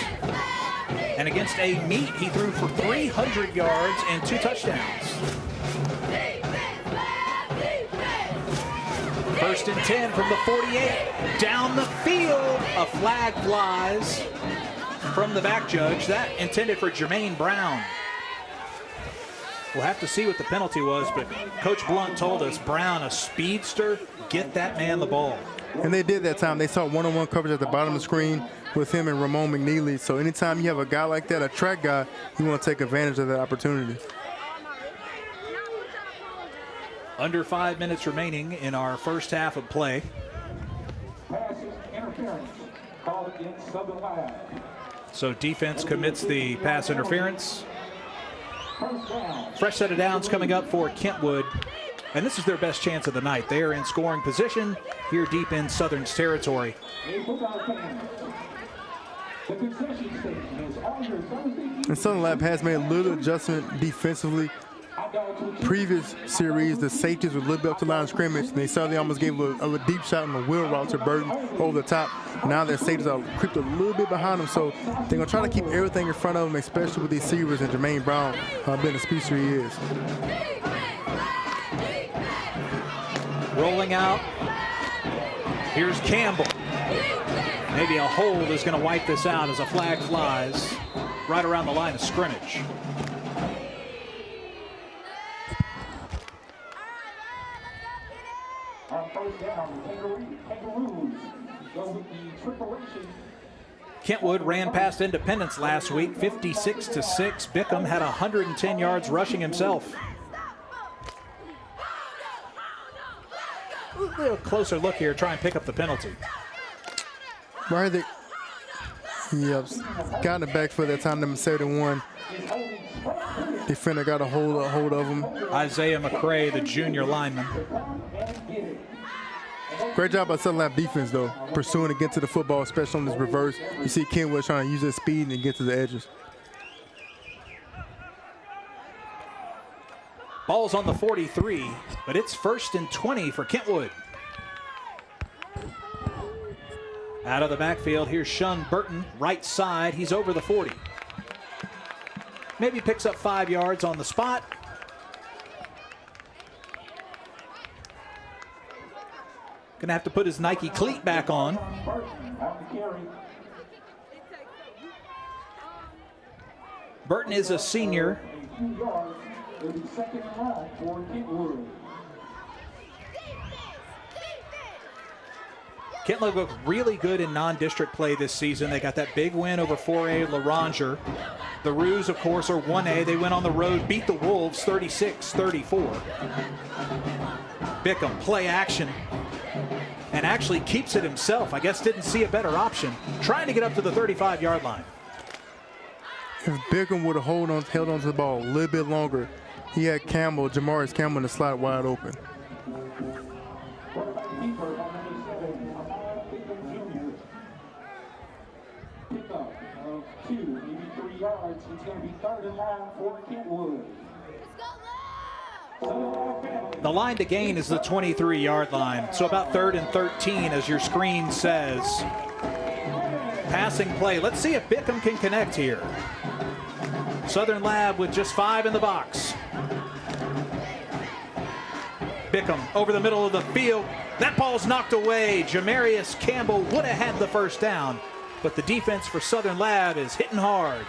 And against A. Meat, he threw for 300 yards and 2 touchdowns. 1st and 10 from the 48. Down the field, a flag flies from the back judge. That intended for Jermaine Brown. We'll have to see what the penalty was, but Coach Blunt told us, Brown, a speedster, get that man the ball. And they did that time. They saw one-on-one coverage at the bottom of the screen with him and Ramon McNeely. So anytime you have a guy like that, a track guy, you want to take advantage of that opportunity. Under 5 minutes remaining in our first half of play. So defense commits the pass interference. Fresh set of downs coming up for Kentwood. And this is their best chance of the night. They are in scoring position here deep in Southern's territory. And Southern Lab has made a little adjustment defensively. Previous series, the safeties were a little bit up to line of scrimmage, and they saw they almost gave a deep shot on the wheel route to Burton over the top. Now their safeties are creeped a little bit behind them, so they're going to try to keep everything in front of them, especially with these receivers and Jermaine Brown being the speedster he is. Rolling out. Here's Campbell. Maybe a hold is going to wipe this out as a flag flies right around the line of scrimmage. Kentwood ran past Independence last week, 56-6. Bickham had 110 yards rushing himself. A little closer look here, try and pick up the penalty. Right there. Yep, got in the back for that time, number 71. Defender got a hold of him. Isaiah McCray, the junior lineman. Great job by Southern Lab defense, though, pursuing to get to the football, especially on this reverse. You see Kentwood trying to use his speed and get to the edges. Ball's on the 43, but it's 1st and 20 for Kentwood. Out of the backfield, here's Sean Burton, right side. He's over the 40. Maybe picks up 5 yards on the spot. Gonna have to put his Nike cleat back on. Burton is a senior. Kentwood looked really good in non-district play this season. They got that big win over 4A LaRanger. The Roos, of course, are 1A. They went on the road, beat the Wolves 36-34. Bickham, play action, and actually keeps it himself. I guess didn't see a better option. Trying to get up to the 35-yard line. If Bickham would have held on to the ball a little bit longer, he had Jamarius Campbell in the slot wide open. It's going to be 3rd and long for Kentwood. The line to gain is the 23-yard line, so about 3rd and 13 as your screen says. Passing play. Let's see if Bickham can connect here. Southern Lab with just 5 in the box. Bickham over the middle of the field. That ball's knocked away. Jamarius Campbell would have had the first down, but the defense for Southern Lab is hitting hard.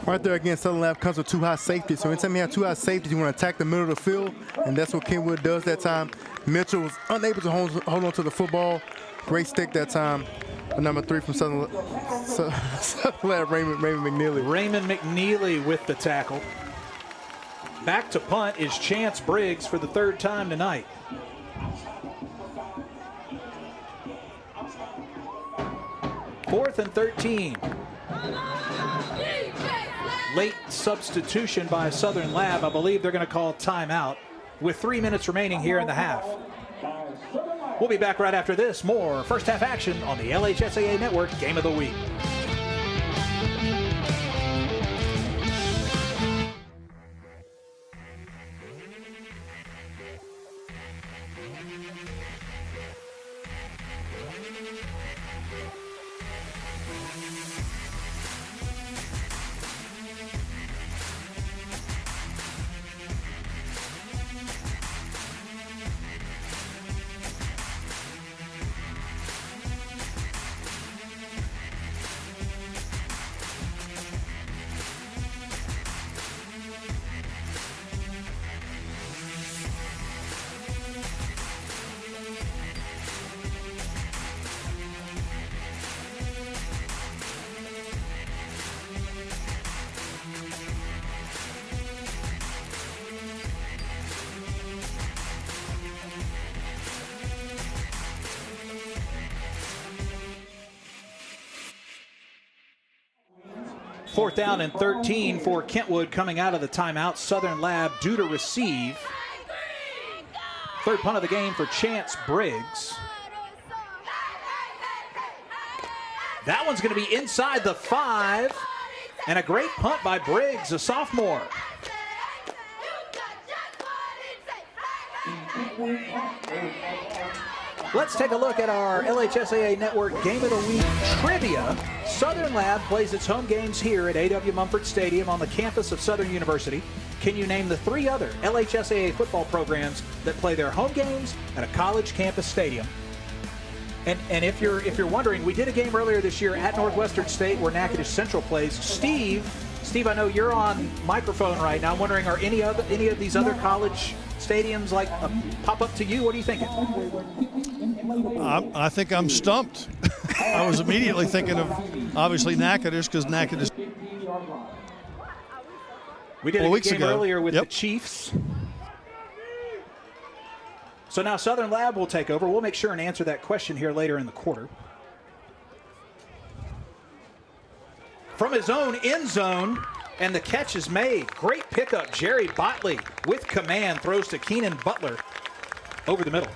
Right there again, Southern Lab comes with 2 high safeties. So anytime you have 2 high safeties, you want to attack the middle of the field, and that's what Kentwood does that time. Mitchell was unable to hold on to the football. Great stick that time. Number 3 from Southern Lab, Raymond McNeely. Raymond McNeely with the tackle. Back to punt is Chance Briggs for the 3rd time tonight. Fourth and 13. Late substitution by Southern Lab. I believe they're going to call timeout with 3 minutes remaining here in the half. We'll be back right after this. More first half action on the LHSAA Network Game of the Week. Fourth down and 13 for Kentwood coming out of the timeout. Southern Lab due to receive. 3rd punt of the game for Chance Briggs. That one's going to be inside the 5. And a great punt by Briggs, a sophomore. Let's take a look at our LHSAA Network Game of the Week trivia. Southern Lab plays its home games here at A.W. Mumford Stadium on the campus of Southern University. Can you name the 3 other LHSAA football programs that play their home games at a college campus stadium? And if you're wondering, we did a game earlier this year at Northwestern State where Natchitoches Central plays. Steve, I know you're on microphone right now. I'm wondering, are any of these other college stadiums like pop up to you? What are you thinking? I think I'm stumped. I was immediately thinking of, obviously, Natchitoches, because Natchitoches. We did a game earlier with the Chiefs. So now Southern Lab will take over. We'll make sure and answer that question here later in the quarter. From his own end zone, and the catch is made. Great pickup. Jerry Botley with command throws to Keenan Butler over the middle.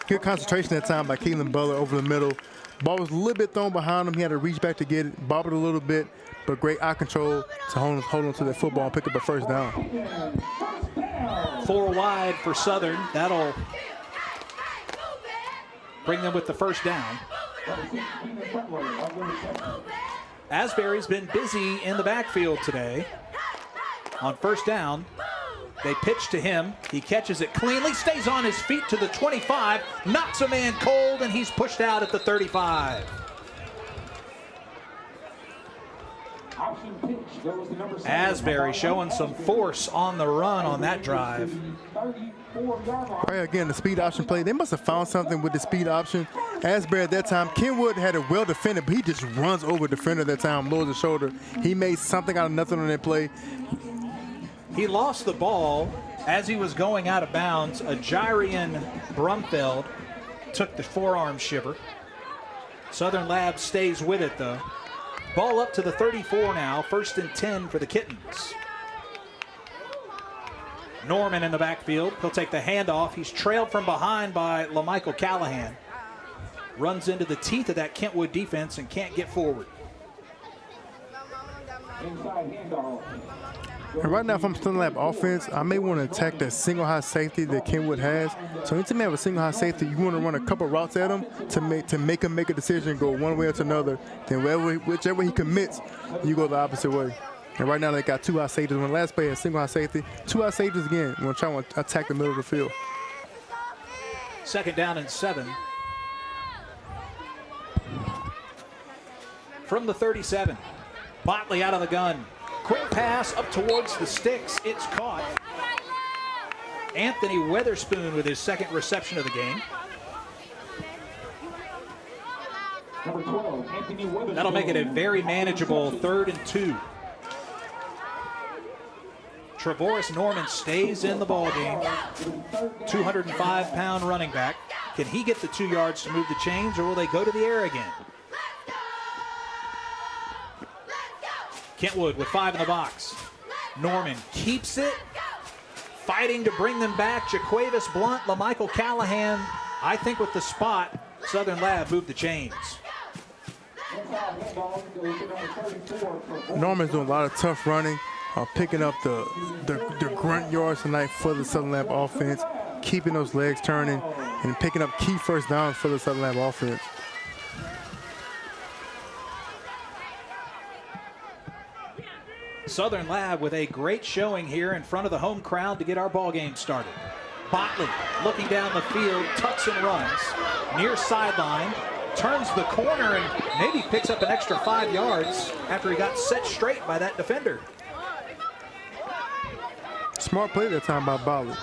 Good concentration that time by Keenan Butler over the middle. Ball was a little bit thrown behind him. He had to reach back to get it, bob it a little bit, but great eye control to hold on to that football and pick up a first down. 4 wide for Southern. That'll bring them with the first down. Asbury's been busy in the backfield today. On first down, they pitch to him. He catches it cleanly, stays on his feet to the 25, knocks a man cold, and he's pushed out at the 35. Asbury showing some force on the run on that drive. Right, again, the speed option play. They must have found something with the speed option. Asbury at that time, Kentwood had it well defended, but he just runs over the defender that time, lowers his shoulder. He made something out of nothing on that play. He lost the ball as he was going out of bounds. A Jairian Brumfeld took the forearm shiver. Southern Lab stays with it, though. Ball up to the 34 now, 1st and 10 for the Kittens. Norman in the backfield. He'll take the handoff. He's trailed from behind by LaMichael Callahan. Runs into the teeth of that Kentwood defense and can't get forward. Inside handoff. And right now, if I'm Southern Lab offense, I may want to attack that single high safety that Kentwood has. So anytime you have a single high safety, you want to run a couple routes at him to make him make a decision, go one way or to another. Then whichever he commits, you go the opposite way. And right now they got two high safeties. When last play had single high safety, two high safeties again. We're trying to attack the middle of the field. 2nd down and 7. From the 37, Botley out of the gun. Quick pass up towards the sticks. It's caught. Anthony Weatherspoon with his 2nd reception of the game. Number 12, Anthony Weatherspoon. That'll make it a very manageable 3rd and 2. Trevoris Norman stays in the ballgame. 205-pound running back. Can he get the 2 yards to move the chains, or will they go to the air again? Kentwood with 5 in the box. Norman keeps it. Fighting to bring them back. Jaquavis Blunt, LaMichael Callahan. I think with the spot, Southern Lab moved the chains. Norman's doing a lot of tough running, picking up the grunt yards tonight for the Southern Lab offense, keeping those legs turning, and picking up key first downs for the Southern Lab offense. Southern Lab with a great showing here in front of the home crowd to get our ball game started. Botley looking down the field, tucks and runs, near sideline, turns the corner and maybe picks up an extra 5 yards after he got set straight by that defender. Smart play that time by Botley.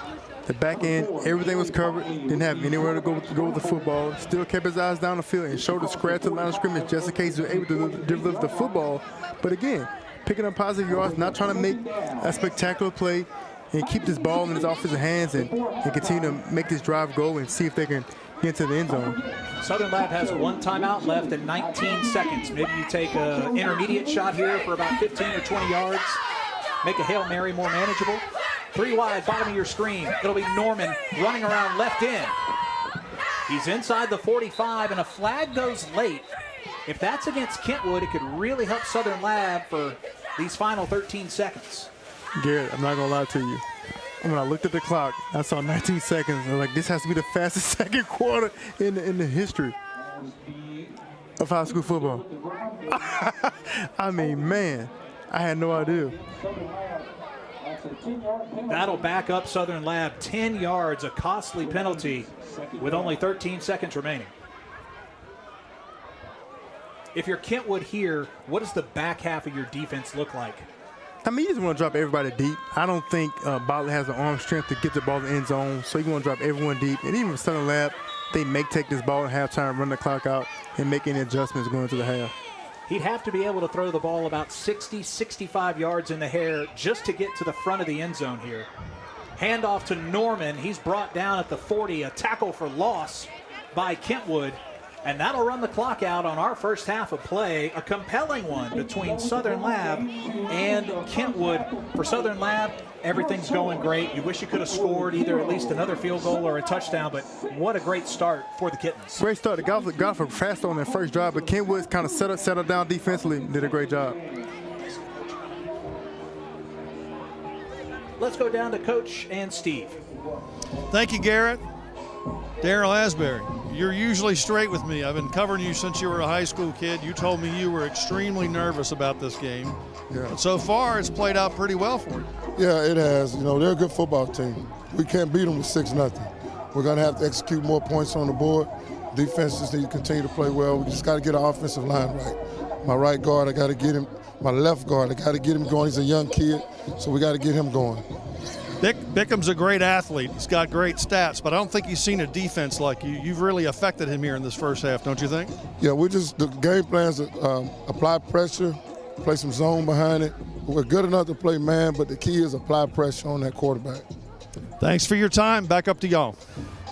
The back end, everything was covered, didn't have anywhere to go with the football, still kept his eyes down the field and showed the scratch to the line of scrimmage just in case he was able to deliver the football. But again, picking up positive yards, not trying to make a spectacular play, and keep this ball in his offensive hands and continue to make this drive go and see if they can get into the end zone. Southern Lab has 1 timeout left in 19 seconds. Maybe you take an intermediate shot here for about 15 or 20 yards. Make a Hail Mary more manageable. 3 wide, bottom of your screen. It'll be Norman running around left in. He's inside the 45, and a flag goes late. If that's against Kentwood, it could really help Southern Lab for these final 13 seconds. Garrett, I'm not going to lie to you. When I looked at the clock, I saw 19 seconds. I was like, this has to be the fastest 2nd quarter in the history of high school football. I mean, man, I had no idea. That'll back up Southern Lab 10 yards, a costly penalty with only 13 seconds remaining. If you're Kentwood here, what does the back half of your defense look like? I mean, you just want to drop everybody deep. I don't think Botley has the arm strength to get the ball in the end zone, so you want to drop everyone deep. And even with Southern Lab, they may take this ball at halftime, run the clock out, and make any adjustments going into the half. He'd have to be able to throw the ball about 60, 65 yards in the air just to get to the front of the end zone here. Handoff to Norman. He's brought down at the 40. A tackle for loss by Kentwood. And that'll run the clock out on our first half of play. A compelling one between Southern Lab and Kentwood. For Southern Lab, everything's going great. You wish you could have scored either at least another field goal or a touchdown, but what a great start for the Kittens. Great start. The Golf were fast on that first drive, but Kentwood kind of settled down defensively and did a great job. Let's go down to Coach and Steve. Thank you, Garrett. Daryl Asbury, you're usually straight with me. I've been covering you since you were a high school kid. You told me you were extremely nervous about this game. Yeah. But so far, it's played out pretty well for you. Yeah, it has. You know, they're a good football team. We can't beat them with 6-0. We're going to have to execute more points on the board. Defense just need to continue to play well. We just got to get our offensive line right. My right guard, I got to get him. My left guard, I got to get him going. He's a young kid, so we got to get him going. Bickham's a great athlete. He's got great stats, but I don't think he's seen a defense like you. You've really affected him here in this first half, don't you think? Yeah, the game plans apply pressure, play some zone behind it. We're good enough to play man, but the key is apply pressure on that quarterback. Thanks for your time. Back up to y'all.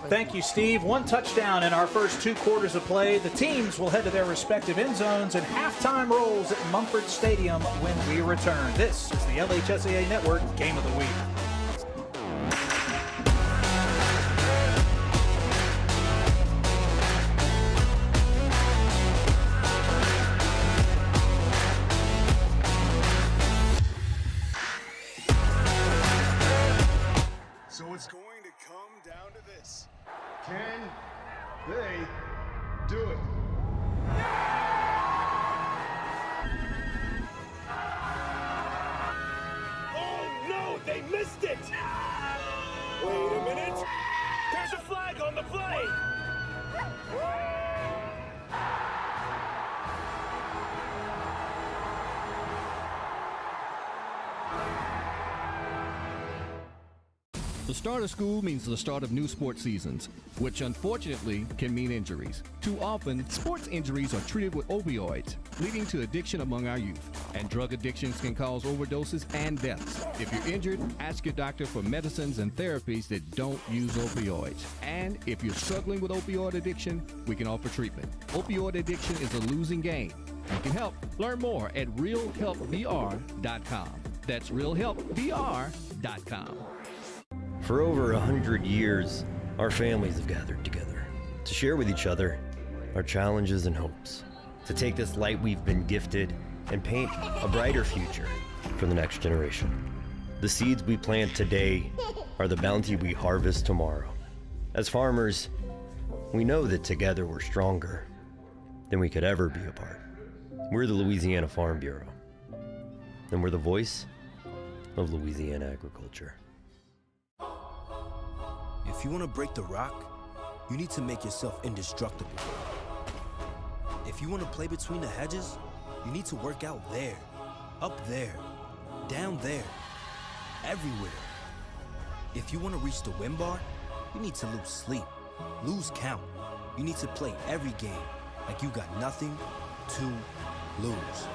Thank you, Steve. 1 touchdown in our first 2 quarters of play. The teams will head to their respective end zones and halftime rolls at Mumford Stadium when we return. This is the LHSAA Network Game of the Week. The start of school means the start of new sports seasons, which unfortunately can mean injuries. Too often, sports injuries are treated with opioids, leading to addiction among our youth. And drug addictions can cause overdoses and deaths. If you're injured, ask your doctor for medicines and therapies that don't use opioids. And if you're struggling with opioid addiction, we can offer treatment. Opioid addiction is a losing game. You can help. Learn more at realhelpvr.com. That's realhelpvr.com. For over 100 years, our families have gathered together to share with each other our challenges and hopes, to take this light we've been gifted and paint a brighter future for the next generation. The seeds we plant today are the bounty we harvest tomorrow. As farmers, we know that together we're stronger than we could ever be apart. We're the Louisiana Farm Bureau, and we're the voice of Louisiana agriculture. If you want to break the rock, you need to make yourself indestructible. If you want to play between the hedges, you need to work out there, up there, down there, everywhere. If you want to reach the win bar, you need to lose sleep, lose count. You need to play every game like you got nothing to lose.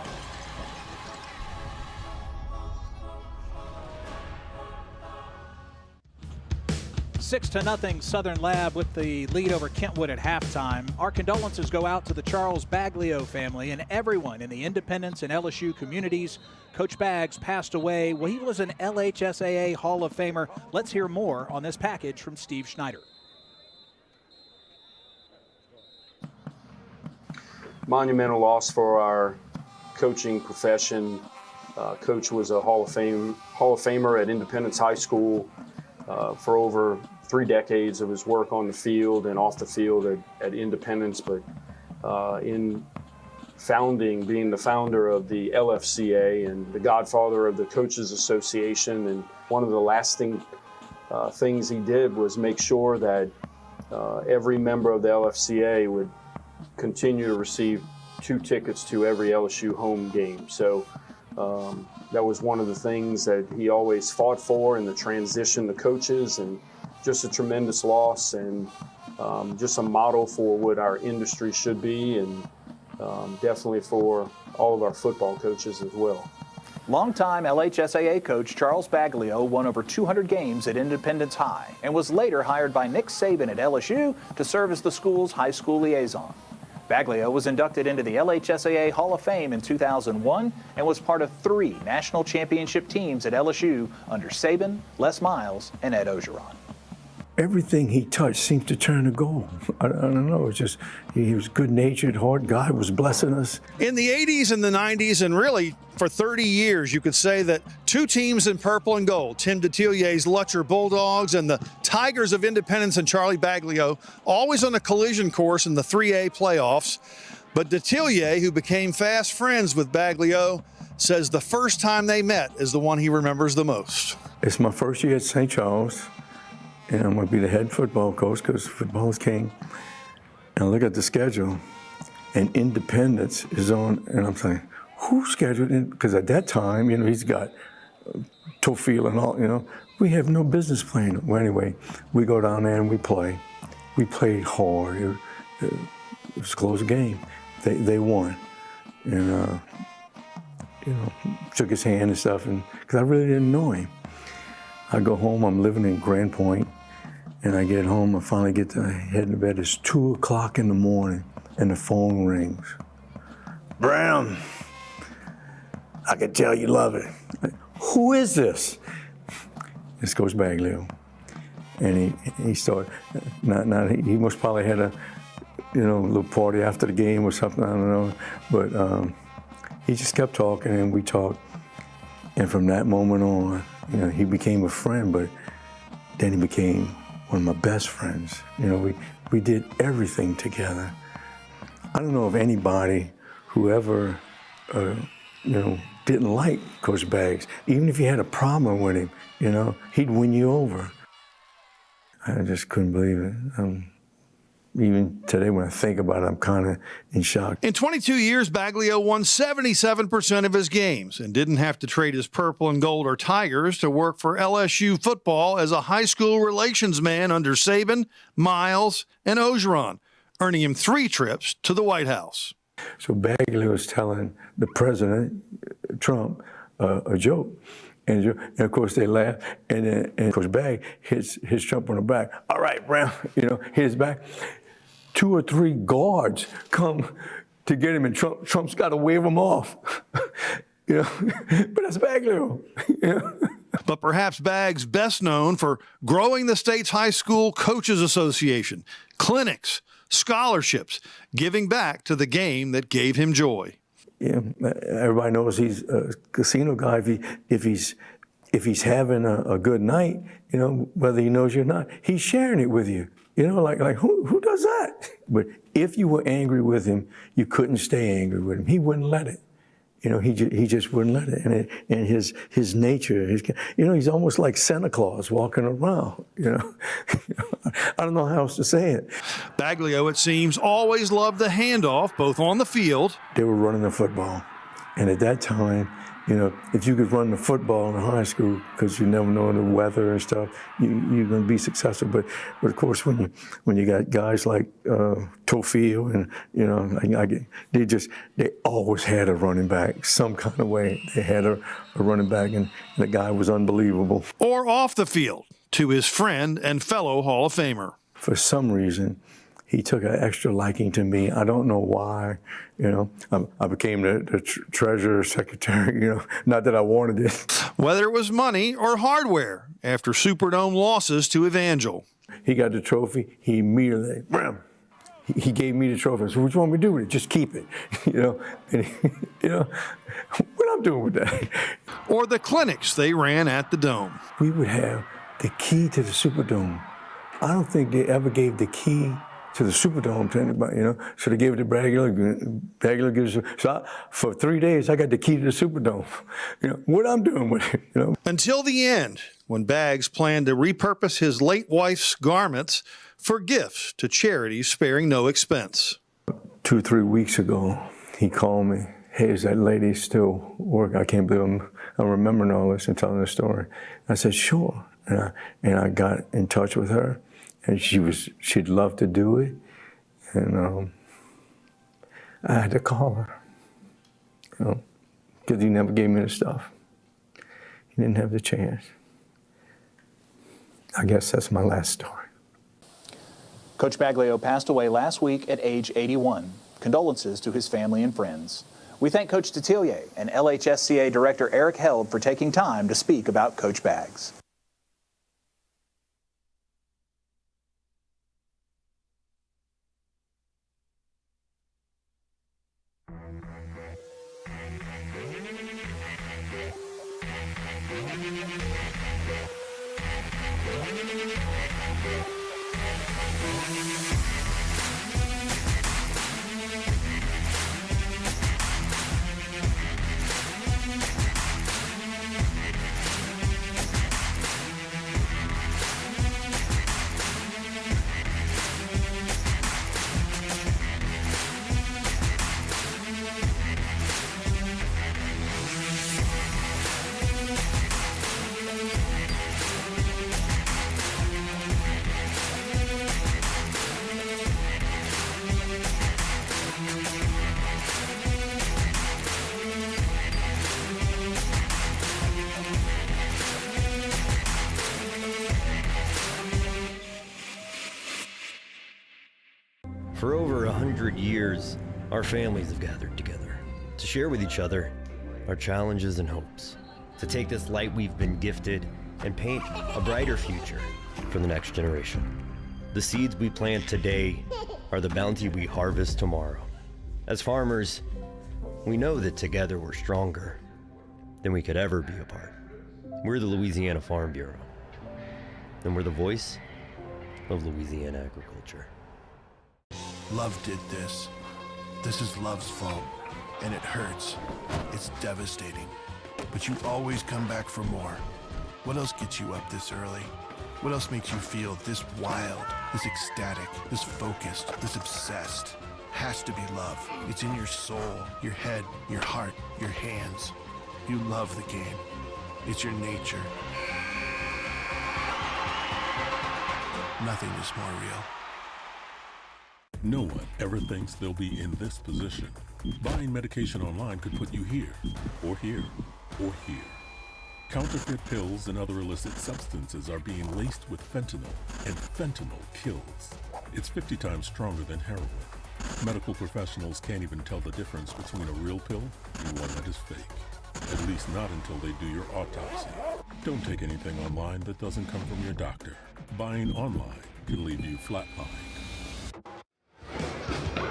6-0 Southern Lab with the lead over Kentwood at halftime. Our condolences go out to the Charles Baglio family and everyone in the Independence and LSU communities. Coach Baggs passed away. Well, he was an LHSAA Hall of Famer. Let's hear more on this package from Steve Schneider. Monumental loss for our coaching profession. Coach was a Hall of Famer at Independence High School for over 3 decades of his work on the field and off the field at Independence, but in being the founder of the LFCA and the godfather of the Coaches Association. And one of the lasting things he did was make sure that every member of the LFCA would continue to receive 2 tickets to every LSU home game. So that was one of the things that he always fought for in the transition to coaches, and just a tremendous loss, and just a model for what our industry should be, and definitely for all of our football coaches as well. Longtime LHSAA coach Charles Baglio won over 200 games at Independence High and was later hired by Nick Saban at LSU to serve as the school's high school liaison. Baglio was inducted into the LHSAA Hall of Fame in 2001 and was part of 3 national championship teams at LSU under Saban, Les Miles, and Ed Ogeron. Everything he touched seemed to turn to gold. I don't know, it's just, he was good-natured, hard. God was blessing us. In the 80s and the 90s, and really for 30 years, you could say that 2 teams in purple and gold, Tim Detilier's Lutcher Bulldogs and the Tigers of Independence and Charlie Baglio, always on a collision course in the 3A playoffs. But Detilier, who became fast friends with Baglio, says the first time they met is the one he remembers the most. It's my first year at St. Charles, and I'm going to be the head football coach because football is king. And I look at the schedule, and Independence is on, and I'm saying, who scheduled it? Because at that time, he's got Tofield and all, we have no business playing. Well, anyway, we go down there and we play. We played hard. It was a close game. They won. And, shook his hand and stuff, and because I really didn't know him. I go home, I'm living in Grand Point, and I get home, I finally get to head to bed. It's 2 o'clock in the morning, and the phone rings. Brown, I can tell you love it. Like, who is this? It's Coach Baglio. And he started, he must probably had a, little party after the game or something, I don't know. But he just kept talking, and we talked. And from that moment on, he became a friend, but then he became one of my best friends. We did everything together. I don't know of anybody who ever, didn't like Coach Baggs. Even if you had a problem with him, he'd win you over. I just couldn't believe it. even today when I think about it, I'm kind of in shock. In 22 years, Baglio won 77% of his games and didn't have to trade his purple and gold or Tigers to work for LSU football as a high school relations man under Saban, Miles, and Orgeron, earning him 3 trips to the White House. So Baglio was telling the president, Trump, a joke. And of course they laugh, and Coach Bag hits Trump on the back. All right, Brown, hit his back. 2 or 3 guards come to get him, and Trump's got to wave them off. But that's Baglio. But perhaps Bag's best known for growing the state's high school coaches association, clinics, scholarships, giving back to the game that gave him joy. Yeah, everybody knows he's a casino guy. If he's having a good night, whether he knows you or not, he's sharing it with you. Like who does that? But if you were angry with him, you couldn't stay angry with him. He wouldn't let it. He just wouldn't let it. And his nature, he's almost like Santa Claus walking around. I don't know how else to say it. Baglio, it seems, always loved the handoff, both on the field. They were running the football, and at that time, if you could run the football in high school, because you never know the weather and stuff, you're going to be successful. But of course, when you got guys like Tofil and they always had a running back some kind of way. They had a running back, and the guy was unbelievable. Or off the field, to his friend and fellow Hall of Famer. For some reason, he took an extra liking to me. I don't know why. I became the treasurer, secretary, not that I wanted it. Whether it was money or hardware, after Superdome losses to Evangel. He got the trophy. He immediately, he gave me the trophy. I said, what you want me to do with it? Just keep it. What I'm doing with that? Or the clinics they ran at the Dome. We would have the key to the Superdome. I don't think they ever gave the key to the Superdome to anybody, So they gave it to Baglio. Baglio gives it. So for 3 days, I got the key to the Superdome. What I'm doing with it, Until the end, when Bags planned to repurpose his late wife's garments for gifts to charities sparing no expense. 2 or 3 weeks ago, he called me. Hey, is that lady still working? I can't believe I'm remembering all this and telling the story. I said, sure. And I got in touch with her. And she'd love to do it, and I had to call her, because he never gave me the stuff. He didn't have the chance. I guess that's my last story. Coach Baglio passed away last week at age 81. Condolences to his family and friends. We thank Coach Detillier and LHSAA Director Eric Held for taking time to speak about Coach Bags. For over 100 years, our families have gathered together to share with each other our challenges and hopes, to take this light we've been gifted and paint a brighter future for the next generation. The seeds we plant today are the bounty we harvest tomorrow. As farmers, we know that together we're stronger than we could ever be apart. We're the Louisiana Farm Bureau, and we're the voice of Louisiana agriculture. Love did this. This is love's fault, and it hurts. It's devastating. But you always come back for more. What else gets you up this early? What else makes you feel this wild, this ecstatic, this focused, this obsessed? Has to be love. It's in your soul, your head, your heart, your hands. You love the game. It's your nature. Nothing is more real. No one ever thinks they'll be in this position. Buying medication online could put you here, or here, or here. Counterfeit pills and other illicit substances are being laced with fentanyl, and fentanyl kills. It's 50 times stronger than heroin. Medical professionals can't even tell the difference between a real pill and one that is fake. At least not until they do your autopsy. Don't take anything online that doesn't come from your doctor. Buying online could leave you flatlined.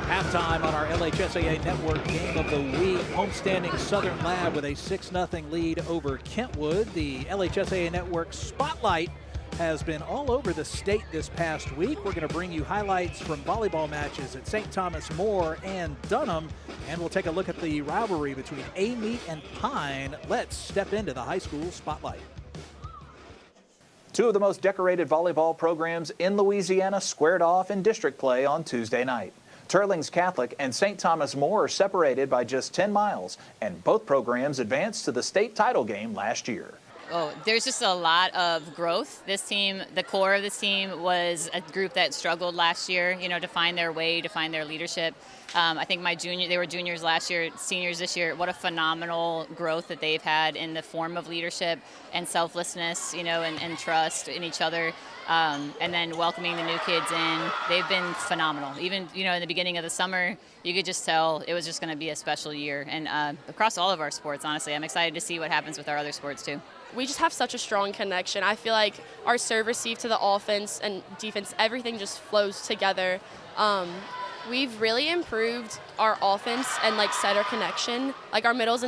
Halftime on our LHSAA Network Game of the Week. Homestanding Southern Lab with a 6-0 lead over Kentwood. The LHSAA Network Spotlight has been all over the state this past week. We're going to bring you highlights from volleyball matches at St. Thomas More and Dunham, and we'll take a look at the rivalry between Amite and Pine. Let's step into the high school spotlight. Two of the most decorated volleyball programs in Louisiana squared off in district play on Tuesday night. Turlings Catholic and St. Thomas More are separated by just 10 miles, and both programs advanced to the state title game last year. Oh, there's just a lot of growth. This team, the core of this team was a group that struggled last year, to find their way, to find their leadership. I think they were juniors last year, seniors this year. What a phenomenal growth that they've had in the form of leadership and selflessness, and trust in each other. And then welcoming the new kids in. They've been phenomenal. Even, in the beginning of the summer, you could just tell it was just going to be a special year. And across all of our sports, honestly, I'm excited to see what happens with our other sports too. We just have such a strong connection. I feel like our serve receive to the offense and defense, everything just flows together. We've really improved our offense and setter connection. Our middles and